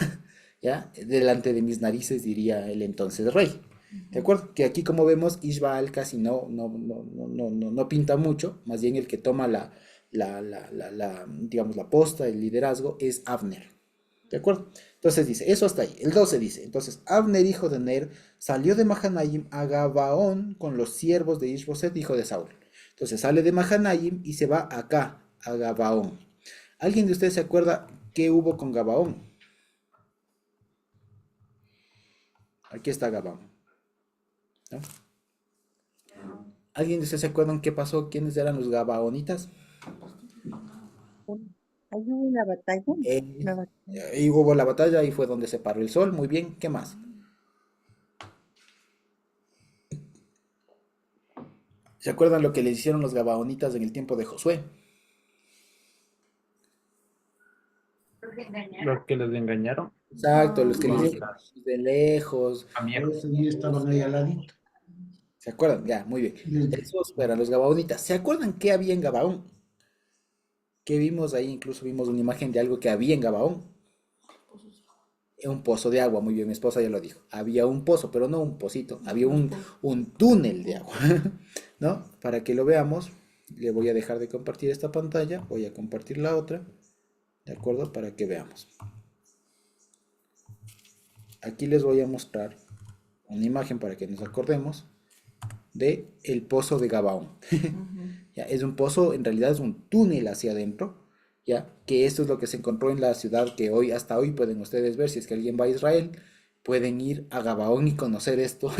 ¿Ya? Delante de mis narices, diría el entonces rey. ¿De acuerdo? Que aquí como vemos, Ishbaal casi no pinta mucho, más bien el que toma digamos, la posta, el liderazgo, es Abner. ¿De acuerdo? Entonces dice, eso hasta ahí. El 12 dice, entonces Abner, hijo de Ner, salió de Mahanaim a Gabaón con los siervos de Ishboset, hijo de Saúl. Entonces sale de Mahanaim y se va acá, a Gabaón. ¿Alguien de ustedes se acuerda qué hubo con Gabaón? Aquí está Gabaón, ¿no? ¿Alguien de ustedes se acuerdan qué pasó? ¿Quiénes eran los Gabaonitas? Hay una batalla. Eh, Una batalla. Ahí hubo la batalla, ahí fue donde se paró el sol. Muy bien, ¿qué más? ¿Se acuerdan lo que les hicieron los Gabaonitas en el tiempo de Josué? Los que les engañaron. Exacto, los que les Con dijeron las de lejos. amigos. Ese día estaban ahí al ladito. ¿Se acuerdan? Ya, muy bien. Desde- Esos eran los Gabaonitas. ¿Se acuerdan qué había en Gabaón? ¿Qué vimos ahí? Incluso vimos una imagen de algo que había en Gabaón. Un pozo de agua, muy bien, mi esposa ya lo dijo. Había un pozo, pero no un pocito, había un túnel de agua, ¿no? Para que lo veamos, le voy a dejar de compartir esta pantalla, voy a compartir la otra, ¿de acuerdo? Para que veamos. Aquí les voy a mostrar una imagen para que nos acordemos de el pozo de Gabaón. Ya, es un pozo, en realidad es un túnel hacia adentro, ya, que esto es lo que se encontró en la ciudad que hoy, hasta hoy pueden ustedes ver, si es que alguien va a Israel, pueden ir a Gabaón y conocer esto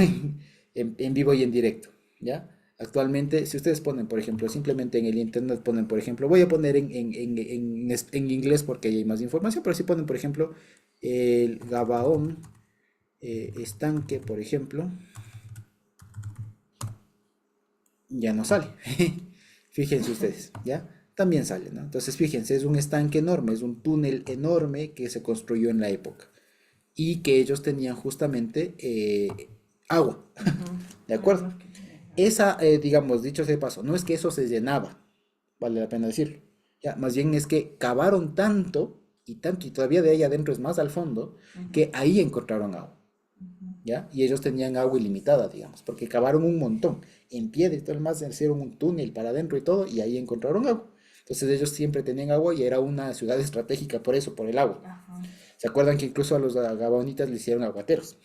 en vivo y en directo, ya. Actualmente, si ustedes ponen, por ejemplo, simplemente en el internet ponen, por ejemplo, voy a poner en inglés porque ahí hay más información, pero si ponen, por ejemplo, el Gabaón estanque, por ejemplo, ya no sale. Fíjense ustedes, ¿ya? También sale, ¿no? Entonces, fíjense, es un estanque enorme, es un túnel enorme que se construyó en la época y que ellos tenían justamente agua, ¿de acuerdo? Esa, digamos, dicho sea de paso, no es que eso se llenaba, vale la pena decirlo, ya, más bien es que cavaron tanto, y todavía de ahí adentro es más al fondo, que ahí encontraron agua. ¿Ya? Y ellos tenían agua ilimitada, digamos, porque cavaron un montón en piedra y todo el más, hicieron un túnel para adentro y todo, y ahí encontraron agua. Entonces ellos siempre tenían agua y era una ciudad estratégica por eso, por el agua. ¿Se acuerdan que incluso a los gabaonitas le hicieron aguateros?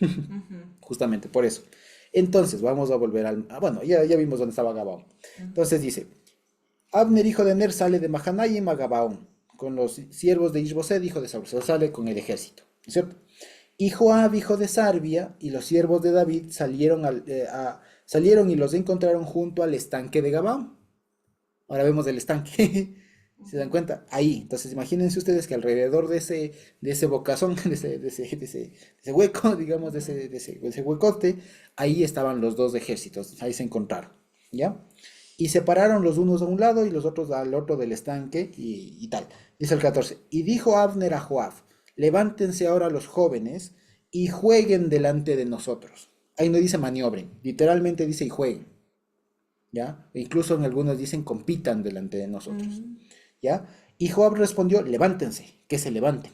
Justamente por eso. Entonces, vamos a volver bueno, ya vimos dónde estaba Gabaón. Entonces dice, Abner, hijo de Ner, sale de Mahanaim a Gabaón, con los siervos de Ishboset, hijo de Saúl, sale con el ejército, ¿no es cierto? Y Joab, hijo de Sarbia, y los siervos de David salieron y los encontraron junto al estanque de Gabaón. Ahora vemos el estanque. ¿Se dan cuenta? Ahí. Entonces imagínense ustedes que alrededor de ese bocazón, de ese hueco, digamos, de ese huecote, ahí estaban los dos ejércitos, ahí se encontraron, ¿ya? Y separaron los unos a un lado y los otros al otro del estanque y tal. Dice el 14. Y dijo Abner a Joab, levántense ahora los jóvenes y jueguen delante de nosotros. Ahí no dice maniobren, literalmente dice y jueguen, ¿ya? E incluso en algunos dicen compitan delante de nosotros, ¿ya? Y Joab respondió, levántense, que se levanten.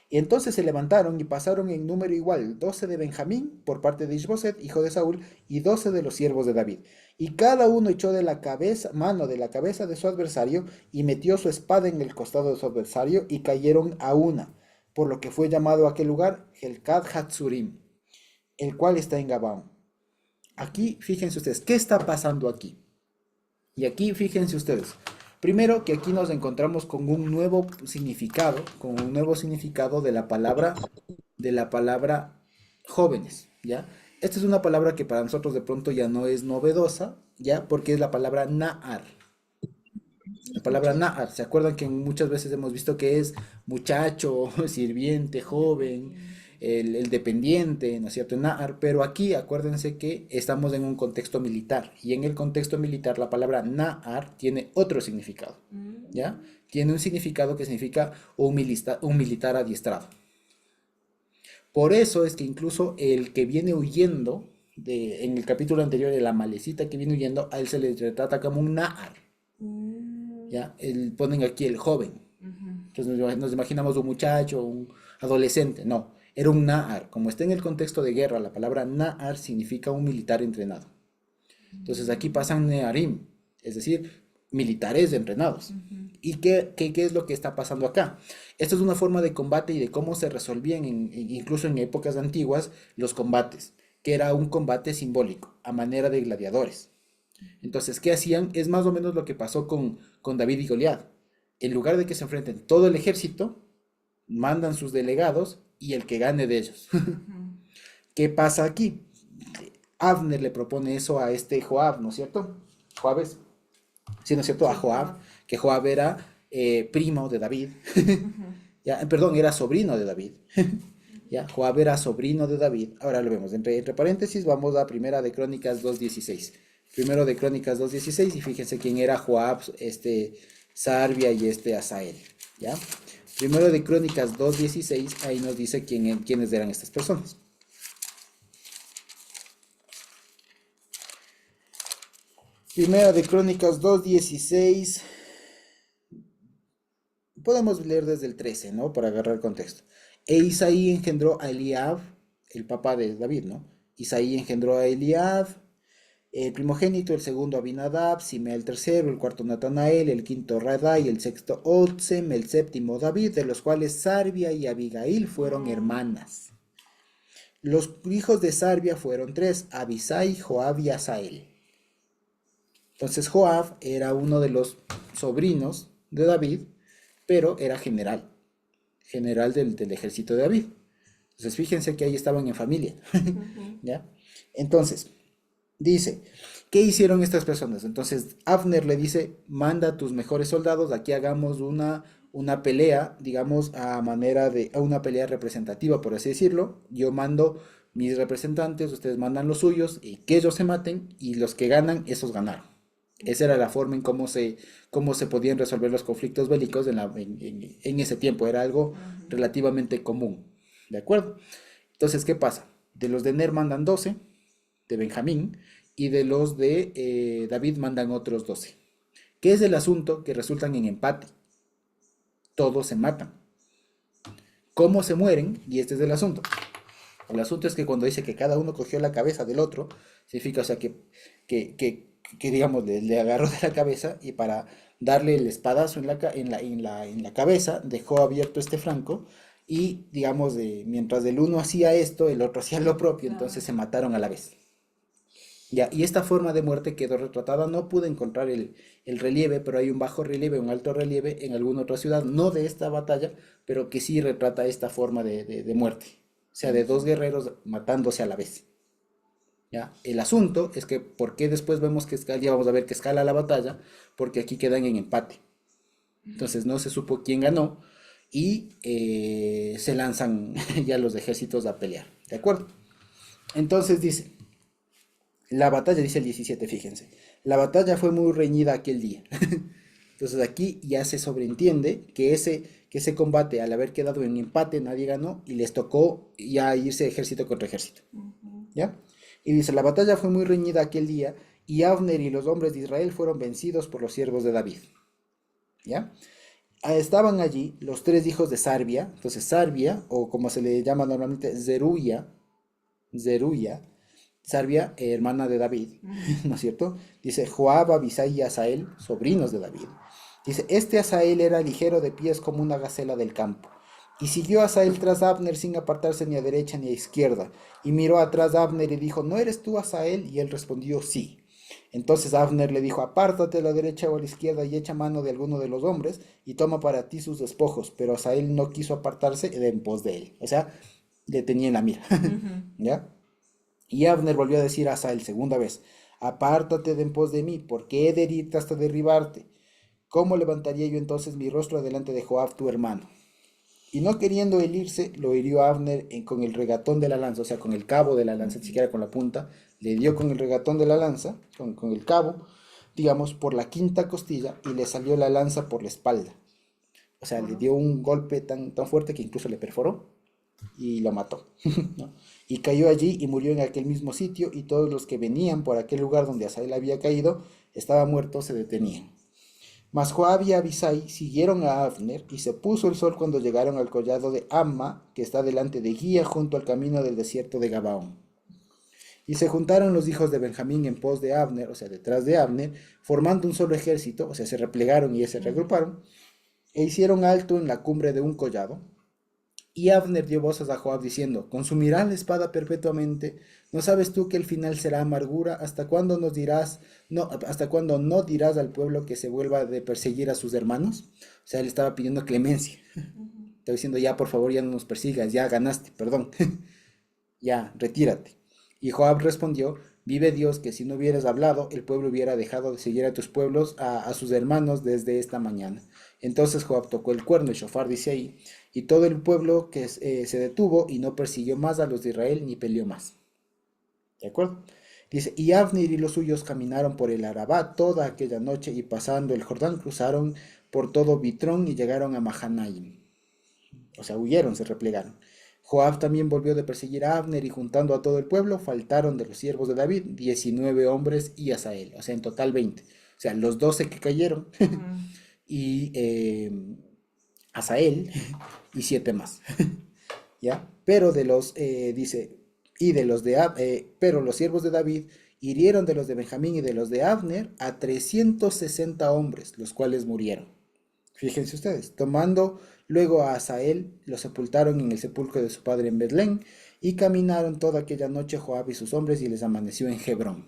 Y entonces se levantaron y pasaron en número igual, 12 de Benjamín por parte de Ishboset, hijo de Saúl, y 12 de los siervos de David. Y cada uno echó mano de la cabeza de su adversario y metió su espada en el costado de su adversario y cayeron a una, por lo que fue llamado aquel lugar Helkat Hatzurim, el cual está en Gabaón. Aquí, fíjense ustedes, ¿qué está pasando aquí? Y aquí, fíjense ustedes, primero que aquí nos encontramos con un nuevo significado, de la palabra jóvenes, ¿ya? Esta es una palabra que para nosotros de pronto ya no es novedosa, ¿ya? Porque es la palabra na'ar. La palabra na'ar, ¿se acuerdan que muchas veces hemos visto que es muchacho, sirviente, joven, el dependiente, ¿no es cierto? Na'ar, pero aquí acuérdense que estamos en un contexto militar y en el contexto militar la palabra na'ar tiene otro significado, ¿ya? Tiene un significado que significa un militar adiestrado. Por eso es que incluso el que viene huyendo, en el capítulo anterior, de la malecita que viene huyendo, a él se le trata como un na'ar, ¿ya? Ponen aquí el joven. Entonces nos imaginamos un muchacho, un adolescente, no. Era un Na'ar. Como está en el contexto de guerra, la palabra Na'ar significa un militar entrenado. Entonces aquí pasan Nearim, es decir, militares entrenados. ¿Y qué es lo que está pasando acá? Esto es una forma de combate y de cómo se resolvían, incluso en épocas antiguas, los combates, que era un combate simbólico, a manera de gladiadores. Entonces, ¿qué hacían? Es más o menos lo que pasó con David y Goliat. En lugar de que se enfrenten todo el ejército, mandan sus delegados y el que gane de ellos. ¿Qué pasa aquí? Abner le propone eso a este Joab, ¿no es cierto? Joab es, sí, ¿no es cierto? A Joab, que Joab era primo de David. Ya, perdón, era sobrino de David. Ya, Joab era sobrino de David. Ahora lo vemos. Entre paréntesis, vamos a Primera de Crónicas 2:16. Primero de Crónicas 2:16 y fíjense quién era Joab, Sarbia y Asael. ¿Ya? Primero de Crónicas 2:16, ahí nos dice quiénes eran estas personas. Primera de Crónicas 2:16. Podemos leer desde el 13, ¿no? Para agarrar el contexto. E Isaí engendró a Eliab, el papá de David, ¿no? Isaí engendró a Eliab, el primogénito, el segundo Abinadab, Simea el tercero, el cuarto Natanael, el quinto Radai, el sexto Otsem, el séptimo David, de los cuales Sarbia y Abigail fueron hermanas. Los hijos de Sarbia fueron tres, Abisai, Joab y Asael. Entonces Joab era uno de los sobrinos de David, pero era general del ejército de David. Entonces fíjense que ahí estaban en familia. ¿Ya? Entonces, dice, ¿qué hicieron estas personas? Entonces Abner le dice, manda a tus mejores soldados, aquí hagamos una pelea, digamos, a una pelea representativa, por así decirlo. Yo mando mis representantes, ustedes mandan los suyos, y que ellos se maten, y los que ganan, esos ganaron. Esa era la forma en cómo se podían resolver los conflictos bélicos en ese tiempo. Era algo relativamente común. ¿De acuerdo? Entonces, ¿qué pasa? De los de Ner mandan 12, de Benjamín, y de los de David mandan otros 12. ¿Qué es el asunto? Que resultan en empate. Todos se matan. ¿Cómo se mueren? Y este es el asunto. El asunto es que cuando dice que cada uno cogió la cabeza del otro, significa, o sea, que digamos, le agarró de la cabeza y para darle el espadazo en la cabeza, dejó abierto este flanco y, digamos, mientras el uno hacía esto, el otro hacía lo propio, entonces se mataron a la vez. Ya, y esta forma de muerte quedó retratada, no pude encontrar el relieve, pero hay un bajo relieve, un alto relieve en alguna otra ciudad, no de esta batalla, pero que sí retrata esta forma de muerte, o sea, de dos guerreros matándose a la vez. ¿Ya? El asunto es que, ¿por qué después vemos que ya vamos a ver que escala la batalla? Porque aquí quedan en empate. Entonces no se supo quién ganó y se lanzan ya los ejércitos a pelear. ¿De acuerdo? Entonces dice, la batalla, dice el 17, fíjense, la batalla fue muy reñida aquel día. Entonces aquí ya se sobreentiende que ese combate, al haber quedado en empate, nadie ganó y les tocó ya irse ejército contra ejército. ¿Ya? Y dice, la batalla fue muy reñida aquel día, y Abner y los hombres de Israel fueron vencidos por los siervos de David. ¿Ya? Estaban allí los tres hijos de Sarbia, entonces Sarbia, o como se le llama normalmente, Zeruya, Sarbia, hermana de David, ¿no es cierto? Dice, Joab, Abisai y Asael, sobrinos de David. Dice, Asael era ligero de pies como una gacela del campo. Y siguió Asael tras Abner sin apartarse ni a derecha ni a izquierda. Y miró atrás a Abner y dijo, ¿no eres tú Asael? Y él respondió, sí. Entonces Abner le dijo, apártate a la derecha o a la izquierda y echa mano de alguno de los hombres y toma para ti sus despojos. Pero Asael no quiso apartarse de en pos de él. O sea, le tenía en la mira. ¿Ya? Y Abner volvió a decir a Asael segunda vez, apártate de en pos de mí, porque he de herirte hasta derribarte. ¿Cómo levantaría yo entonces mi rostro delante de Joab tu hermano? Y no queriendo él irse, lo hirió Abner con el regatón de la lanza, o sea, con el cabo de la lanza, ni siquiera con la punta, le dio con el regatón de la lanza, con el cabo, digamos, por la quinta costilla, y le salió la lanza por la espalda. O sea, le dio un golpe tan fuerte que incluso le perforó y lo mató, ¿no? Y cayó allí y murió en aquel mismo sitio, y todos los que venían por aquel lugar donde Asael había caído, estaba muerto, se detenían. Mas Joab y Abisai siguieron a Abner, y se puso el sol cuando llegaron al collado de Amma, que está delante de Guía, junto al camino del desierto de Gabaón. Y se juntaron los hijos de Benjamín en pos de Abner, o sea, detrás de Abner, formando un solo ejército, o sea, se replegaron y se regruparon, e hicieron alto en la cumbre de un collado. Y Abner dio voces a Joab diciendo: ¿Consumirá la espada perpetuamente? ¿No sabes tú que el final será amargura? ¿Hasta cuándo hasta cuándo no dirás al pueblo que se vuelva de perseguir a sus hermanos? O sea, él estaba pidiendo clemencia. Estaba diciendo: ya, por favor, ya no nos persigas, ya ganaste, perdón. Ya, retírate. Y Joab respondió: vive Dios, que si no hubieras hablado, el pueblo hubiera dejado de seguir a tus pueblos, a sus hermanos, desde esta mañana. Entonces Joab tocó el cuerno, el shofar, dice ahí, y todo el pueblo que se detuvo y no persiguió más a los de Israel ni peleó más. ¿De acuerdo? Dice: y Abner y los suyos caminaron por el Arabá toda aquella noche, y pasando el Jordán cruzaron por todo Bitrón y llegaron a Mahanaim. O sea, huyeron, se replegaron. Joab también volvió de perseguir a Abner, y juntando a todo el pueblo, faltaron de los siervos de David 19 hombres y Asael, o sea, en total 20. O sea, los 12 que cayeron y Asael y 7 más. ¿Ya? Pero dice, pero los siervos de David hirieron de los de Benjamín y de los de Abner a 360 hombres, los cuales murieron. Fíjense ustedes, tomando luego a Asael, lo sepultaron en el sepulcro de su padre en Betlén, y caminaron toda aquella noche Joab y sus hombres, y les amaneció en Hebrón.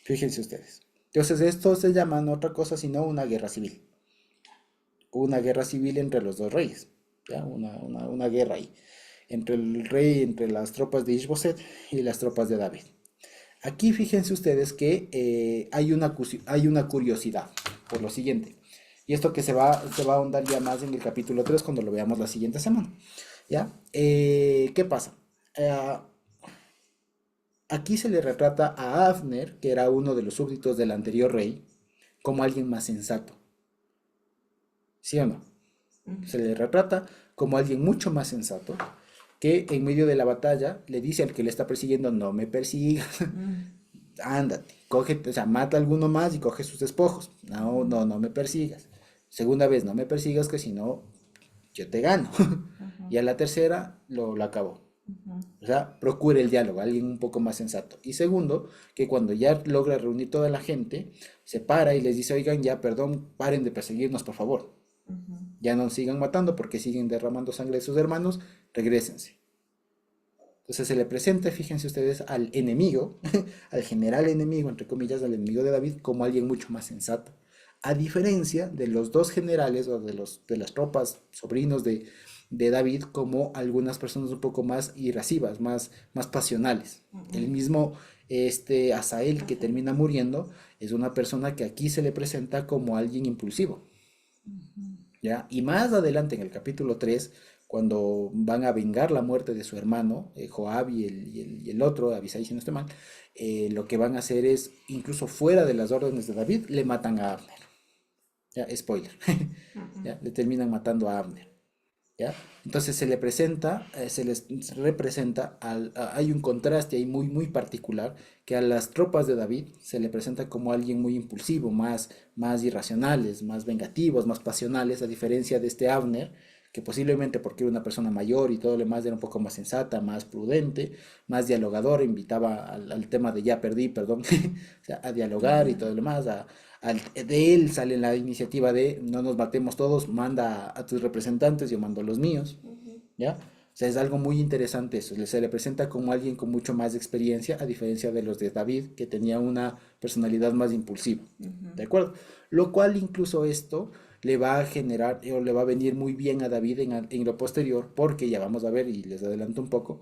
Fíjense ustedes. Entonces esto se llama no otra cosa sino una guerra civil. Una guerra civil entre los dos reyes. ¿Ya? Una guerra ahí. Entre el rey, entre las tropas de Ishboset y las tropas de David. Aquí fíjense ustedes que hay una curiosidad por lo siguiente. Y esto que se va a ahondar ya más en el capítulo 3 cuando lo veamos la siguiente semana. ¿Ya? ¿Qué pasa? Aquí se le retrata a Abner, que era uno de los súbditos del anterior rey, como alguien más sensato. ¿Sí o no? Se le retrata como alguien mucho más sensato, que en medio de la batalla le dice al que le está persiguiendo: no me persigas, ándate, coge, o sea, mata a alguno más y coge sus despojos. No me persigas. Segunda vez, no me persigas, que si no, yo te gano. Y a la tercera lo acabó. O sea, procure el diálogo, alguien un poco más sensato. Y segundo, que cuando ya logra reunir toda la gente, se para y les dice: oigan, ya, perdón, paren de perseguirnos, por favor. Ya no sigan matando porque siguen derramando sangre de sus hermanos, regrésense. Entonces se le presenta, fíjense ustedes, al enemigo, al general enemigo, entre comillas, al enemigo de David, como alguien mucho más sensato. A diferencia de los dos generales o de las tropas sobrinos de David, como algunas personas un poco más irascivas, más pasionales. El mismo Asael, que termina muriendo, es una persona que aquí se le presenta como alguien impulsivo. ¿Ya? Y más adelante en el capítulo 3, cuando van a vengar la muerte de su hermano, Joab y el otro, Abisai, si no estoy mal, lo que van a hacer es, incluso fuera de las órdenes de David, le matan a Abner. ¿Ya? Spoiler. ¿Ya? Le terminan matando a Abner. ¿Ya? Entonces se les representa, hay un contraste ahí muy, muy particular, que a las tropas de David se le presenta como alguien muy impulsivo, más irracionales, más vengativos, más pasionales, a diferencia de este Abner, que posiblemente porque era una persona mayor y todo lo demás era un poco más sensata, más prudente, más dialogador, invitaba al tema de ya perdí, perdón, o sea, a dialogar y todo lo demás, de él sale la iniciativa de no nos matemos todos, manda a tus representantes, yo mando a los míos, ¿ya? O sea, es algo muy interesante eso, se le presenta como alguien con mucho más experiencia, a diferencia de los de David, que tenía una personalidad más impulsiva, ¿de acuerdo? Lo cual incluso esto le va a generar, o le va a venir muy bien a David en lo posterior, porque ya vamos a ver, y les adelanto un poco,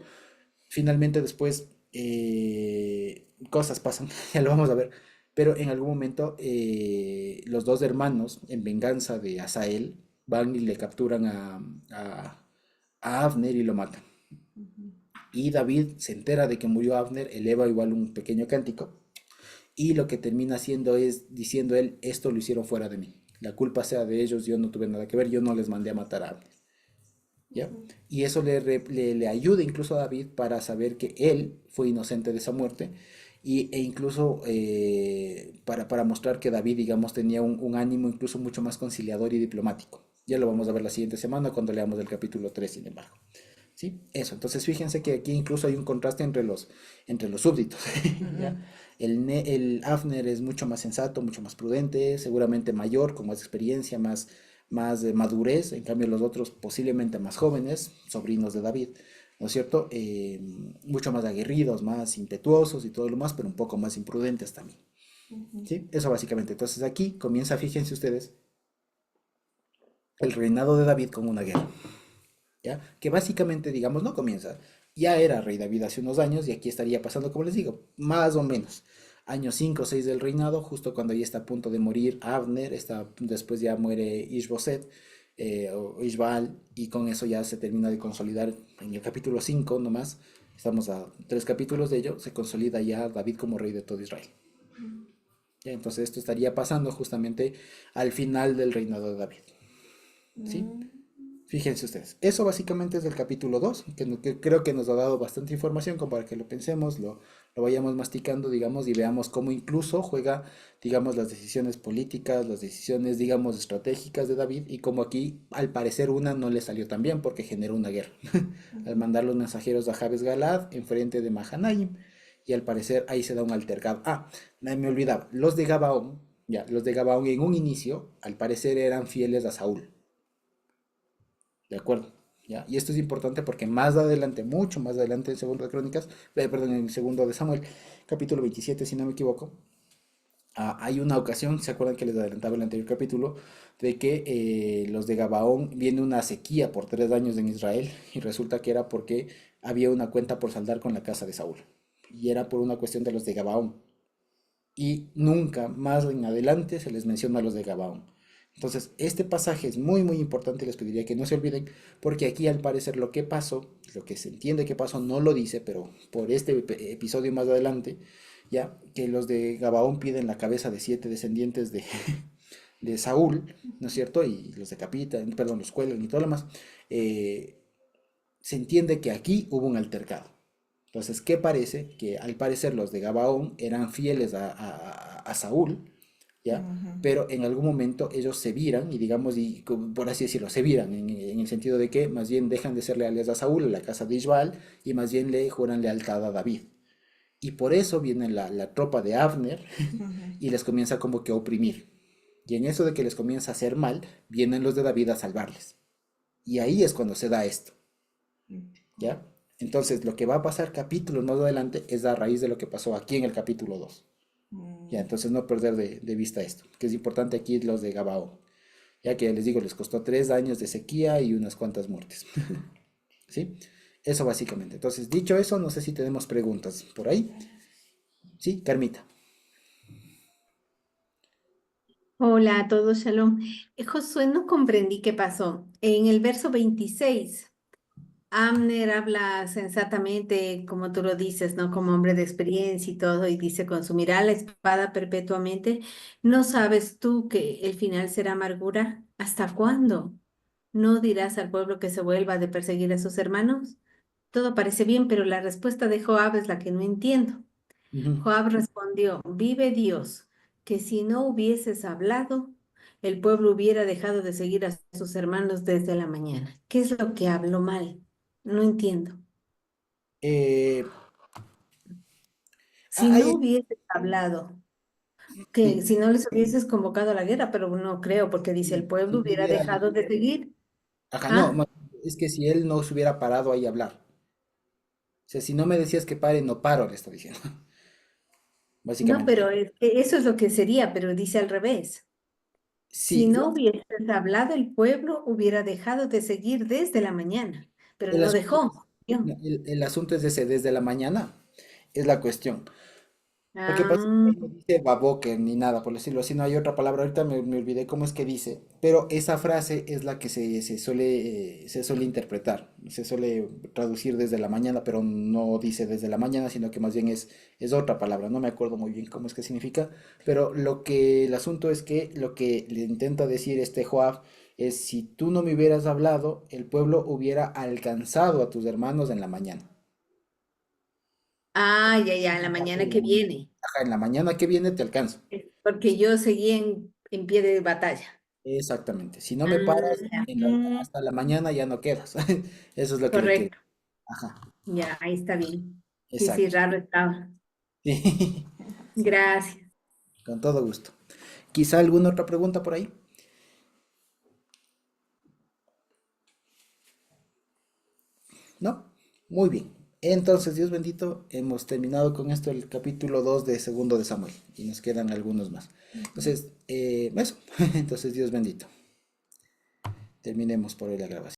finalmente después cosas pasan, ya lo vamos a ver, pero en algún momento los dos hermanos, en venganza de Asael, van y le capturan a Abner y lo matan. Y David se entera de que murió Abner, eleva igual un pequeño cántico, y lo que termina haciendo es diciendo él: esto lo hicieron fuera de mí, la culpa sea de ellos, yo no tuve nada que ver, yo no les mandé a matar a Abner. ¿Ya? Y eso le ayuda incluso a David para saber que él fue inocente de esa muerte, e incluso para mostrar que David, digamos, tenía un ánimo incluso mucho más conciliador y diplomático. Ya lo vamos a ver la siguiente semana cuando leamos el capítulo 3 sin embargo. ¿Sí? Eso. Entonces fíjense que aquí incluso hay un contraste entre los súbditos. ¿Ya? El Afner es mucho más sensato, mucho más prudente, seguramente mayor, con más experiencia, más madurez. En cambio los otros posiblemente más jóvenes, sobrinos de David, ¿no es cierto? Mucho más aguerridos, más impetuosos y todo lo más, pero un poco más imprudentes también. ¿Sí? Eso básicamente. Entonces aquí comienza, fíjense ustedes, el reinado de David con una guerra. ¿Ya? Que básicamente, digamos, no comienza. Ya era rey David hace unos años y aquí estaría pasando, como les digo, más o menos. Años 5 o 6 del reinado, justo cuando ya está a punto de morir Abner, después ya muere Ishboset o Ishbaal, y con eso ya se termina de consolidar en el capítulo 5 nomás. Estamos a 3 capítulos de ello, se consolida ya David como rey de todo Israel. ¿Ya? Entonces esto estaría pasando justamente al final del reinado de David. ¿Sí? Fíjense ustedes, eso básicamente es del capítulo 2 que creo que nos ha dado bastante información como para que lo pensemos, lo vayamos masticando, digamos, y veamos cómo incluso juega, digamos, las decisiones políticas, las decisiones, digamos, estratégicas de David, y como aquí, al parecer, una no le salió tan bien porque generó una guerra, al mandar los mensajeros a Jabes Galad enfrente de Mahanaim, y al parecer ahí se da un altercado. Me olvidaba, los de Gabaón, ya, los de Gabaón en un inicio, al parecer eran fieles a Saúl. ¿De acuerdo? ¿Ya? Y esto es importante porque más adelante, mucho más adelante en segundo de Crónicas, perdón, en el segundo de Samuel, capítulo 27, si no me equivoco, hay una ocasión, ¿se acuerdan que les adelantaba el anterior capítulo? De que los de Gabaón viene una sequía por 3 años en Israel y resulta que era porque había una cuenta por saldar con la casa de Saúl. Y era por una cuestión de los de Gabaón. Y nunca más en adelante se les menciona a los de Gabaón. Entonces, este pasaje es muy, muy importante, les pediría que no se olviden, porque aquí al parecer lo que pasó, lo que se entiende que pasó, no lo dice, pero por este episodio más adelante, ya que los de Gabaón piden la cabeza de 7 descendientes de Saúl, ¿no es cierto? Y los decapitan, perdón, los cuelgan y todo lo demás. Se entiende que aquí hubo un altercado. Entonces, ¿qué parece? Que al parecer los de Gabaón eran fieles a Saúl, ¿ya? Pero en algún momento ellos se viran, y digamos, por así decirlo, se viran en el sentido de que más bien dejan de ser leales a Saúl, a la casa de Ishbaal, y más bien le juran lealtad a David. Y por eso viene la tropa de Abner y les comienza como que a oprimir. Y en eso de que les comienza a hacer mal, vienen los de David a salvarles. Y ahí es cuando se da esto, ¿ya? Entonces, lo que va a pasar capítulos más adelante es a raíz de lo que pasó aquí en el capítulo 2. Ya, entonces no perder de vista esto, que es importante aquí los de Gabaón. Ya que les digo, les costó 3 años de sequía y unas cuantas muertes. ¿Sí? Eso básicamente. Entonces, dicho eso, no sé si tenemos preguntas por ahí. Sí, Carmita. Hola a todos, Shalom. Josué, no comprendí qué pasó. En el verso 26, Amner habla sensatamente, como tú lo dices, ¿no? Como hombre de experiencia y todo, y dice, consumirá la espada perpetuamente. ¿No sabes tú que el final será amargura? ¿Hasta cuándo? ¿No dirás al pueblo que se vuelva de perseguir a sus hermanos? Todo parece bien, pero la respuesta de Joab es la que no entiendo. Ujú. Joab respondió, vive Dios, que si no hubieses hablado, el pueblo hubiera dejado de seguir a sus hermanos desde la mañana. ¿Qué es lo que habló mal? No entiendo. Eh, Si no hay, hubieses hablado, que sí, si no les hubieses convocado a la guerra, pero no creo, porque dice, el si pueblo no hubiera hubiera, dejado de seguir. ajá, no, ¿Ah? es que si él no se hubiera parado ahí a hablar. O sea, si no me decías que pare, no paro, le está diciendo. No, Básicamente. pero es que eso es lo que sería, pero dice al revés. Si Sí, no hubieses hablado, el pueblo hubiera dejado de seguir desde la mañana, pero el no asunto, dejó. no, el asunto es ese, desde la mañana, es la cuestión. Lo que pasa es Ah, que no dice baboque ni nada, por decirlo así, no hay otra palabra, ahorita me olvidé cómo es que dice, pero esa frase es la que se suele interpretar, se suele traducir desde la mañana, pero no dice desde la mañana, sino que más bien es otra palabra, no me acuerdo muy bien cómo es que significa, pero el asunto es que lo que le intenta decir este Joab es, si tú no me hubieras hablado, el pueblo hubiera alcanzado a tus hermanos en la mañana. Ah, ya, la mañana que viene. Ajá, en la mañana que viene te alcanzo. Porque yo seguí en pie de batalla. Exactamente. Si no me Ah, paras ya. hasta la mañana ya no quedas. Eso es lo que le quiero. Correcto. Ajá, Ya, ahí está bien. Sí, exacto. raro estaba. Sí, Gracias. con todo gusto. ¿Quizá alguna otra pregunta por ahí? ¿No? Muy bien. Entonces, Dios bendito, hemos terminado con esto el capítulo 2 de Segundo de Samuel y nos quedan algunos más. Entonces, eso. Entonces, Dios bendito. Terminemos por hoy la grabación.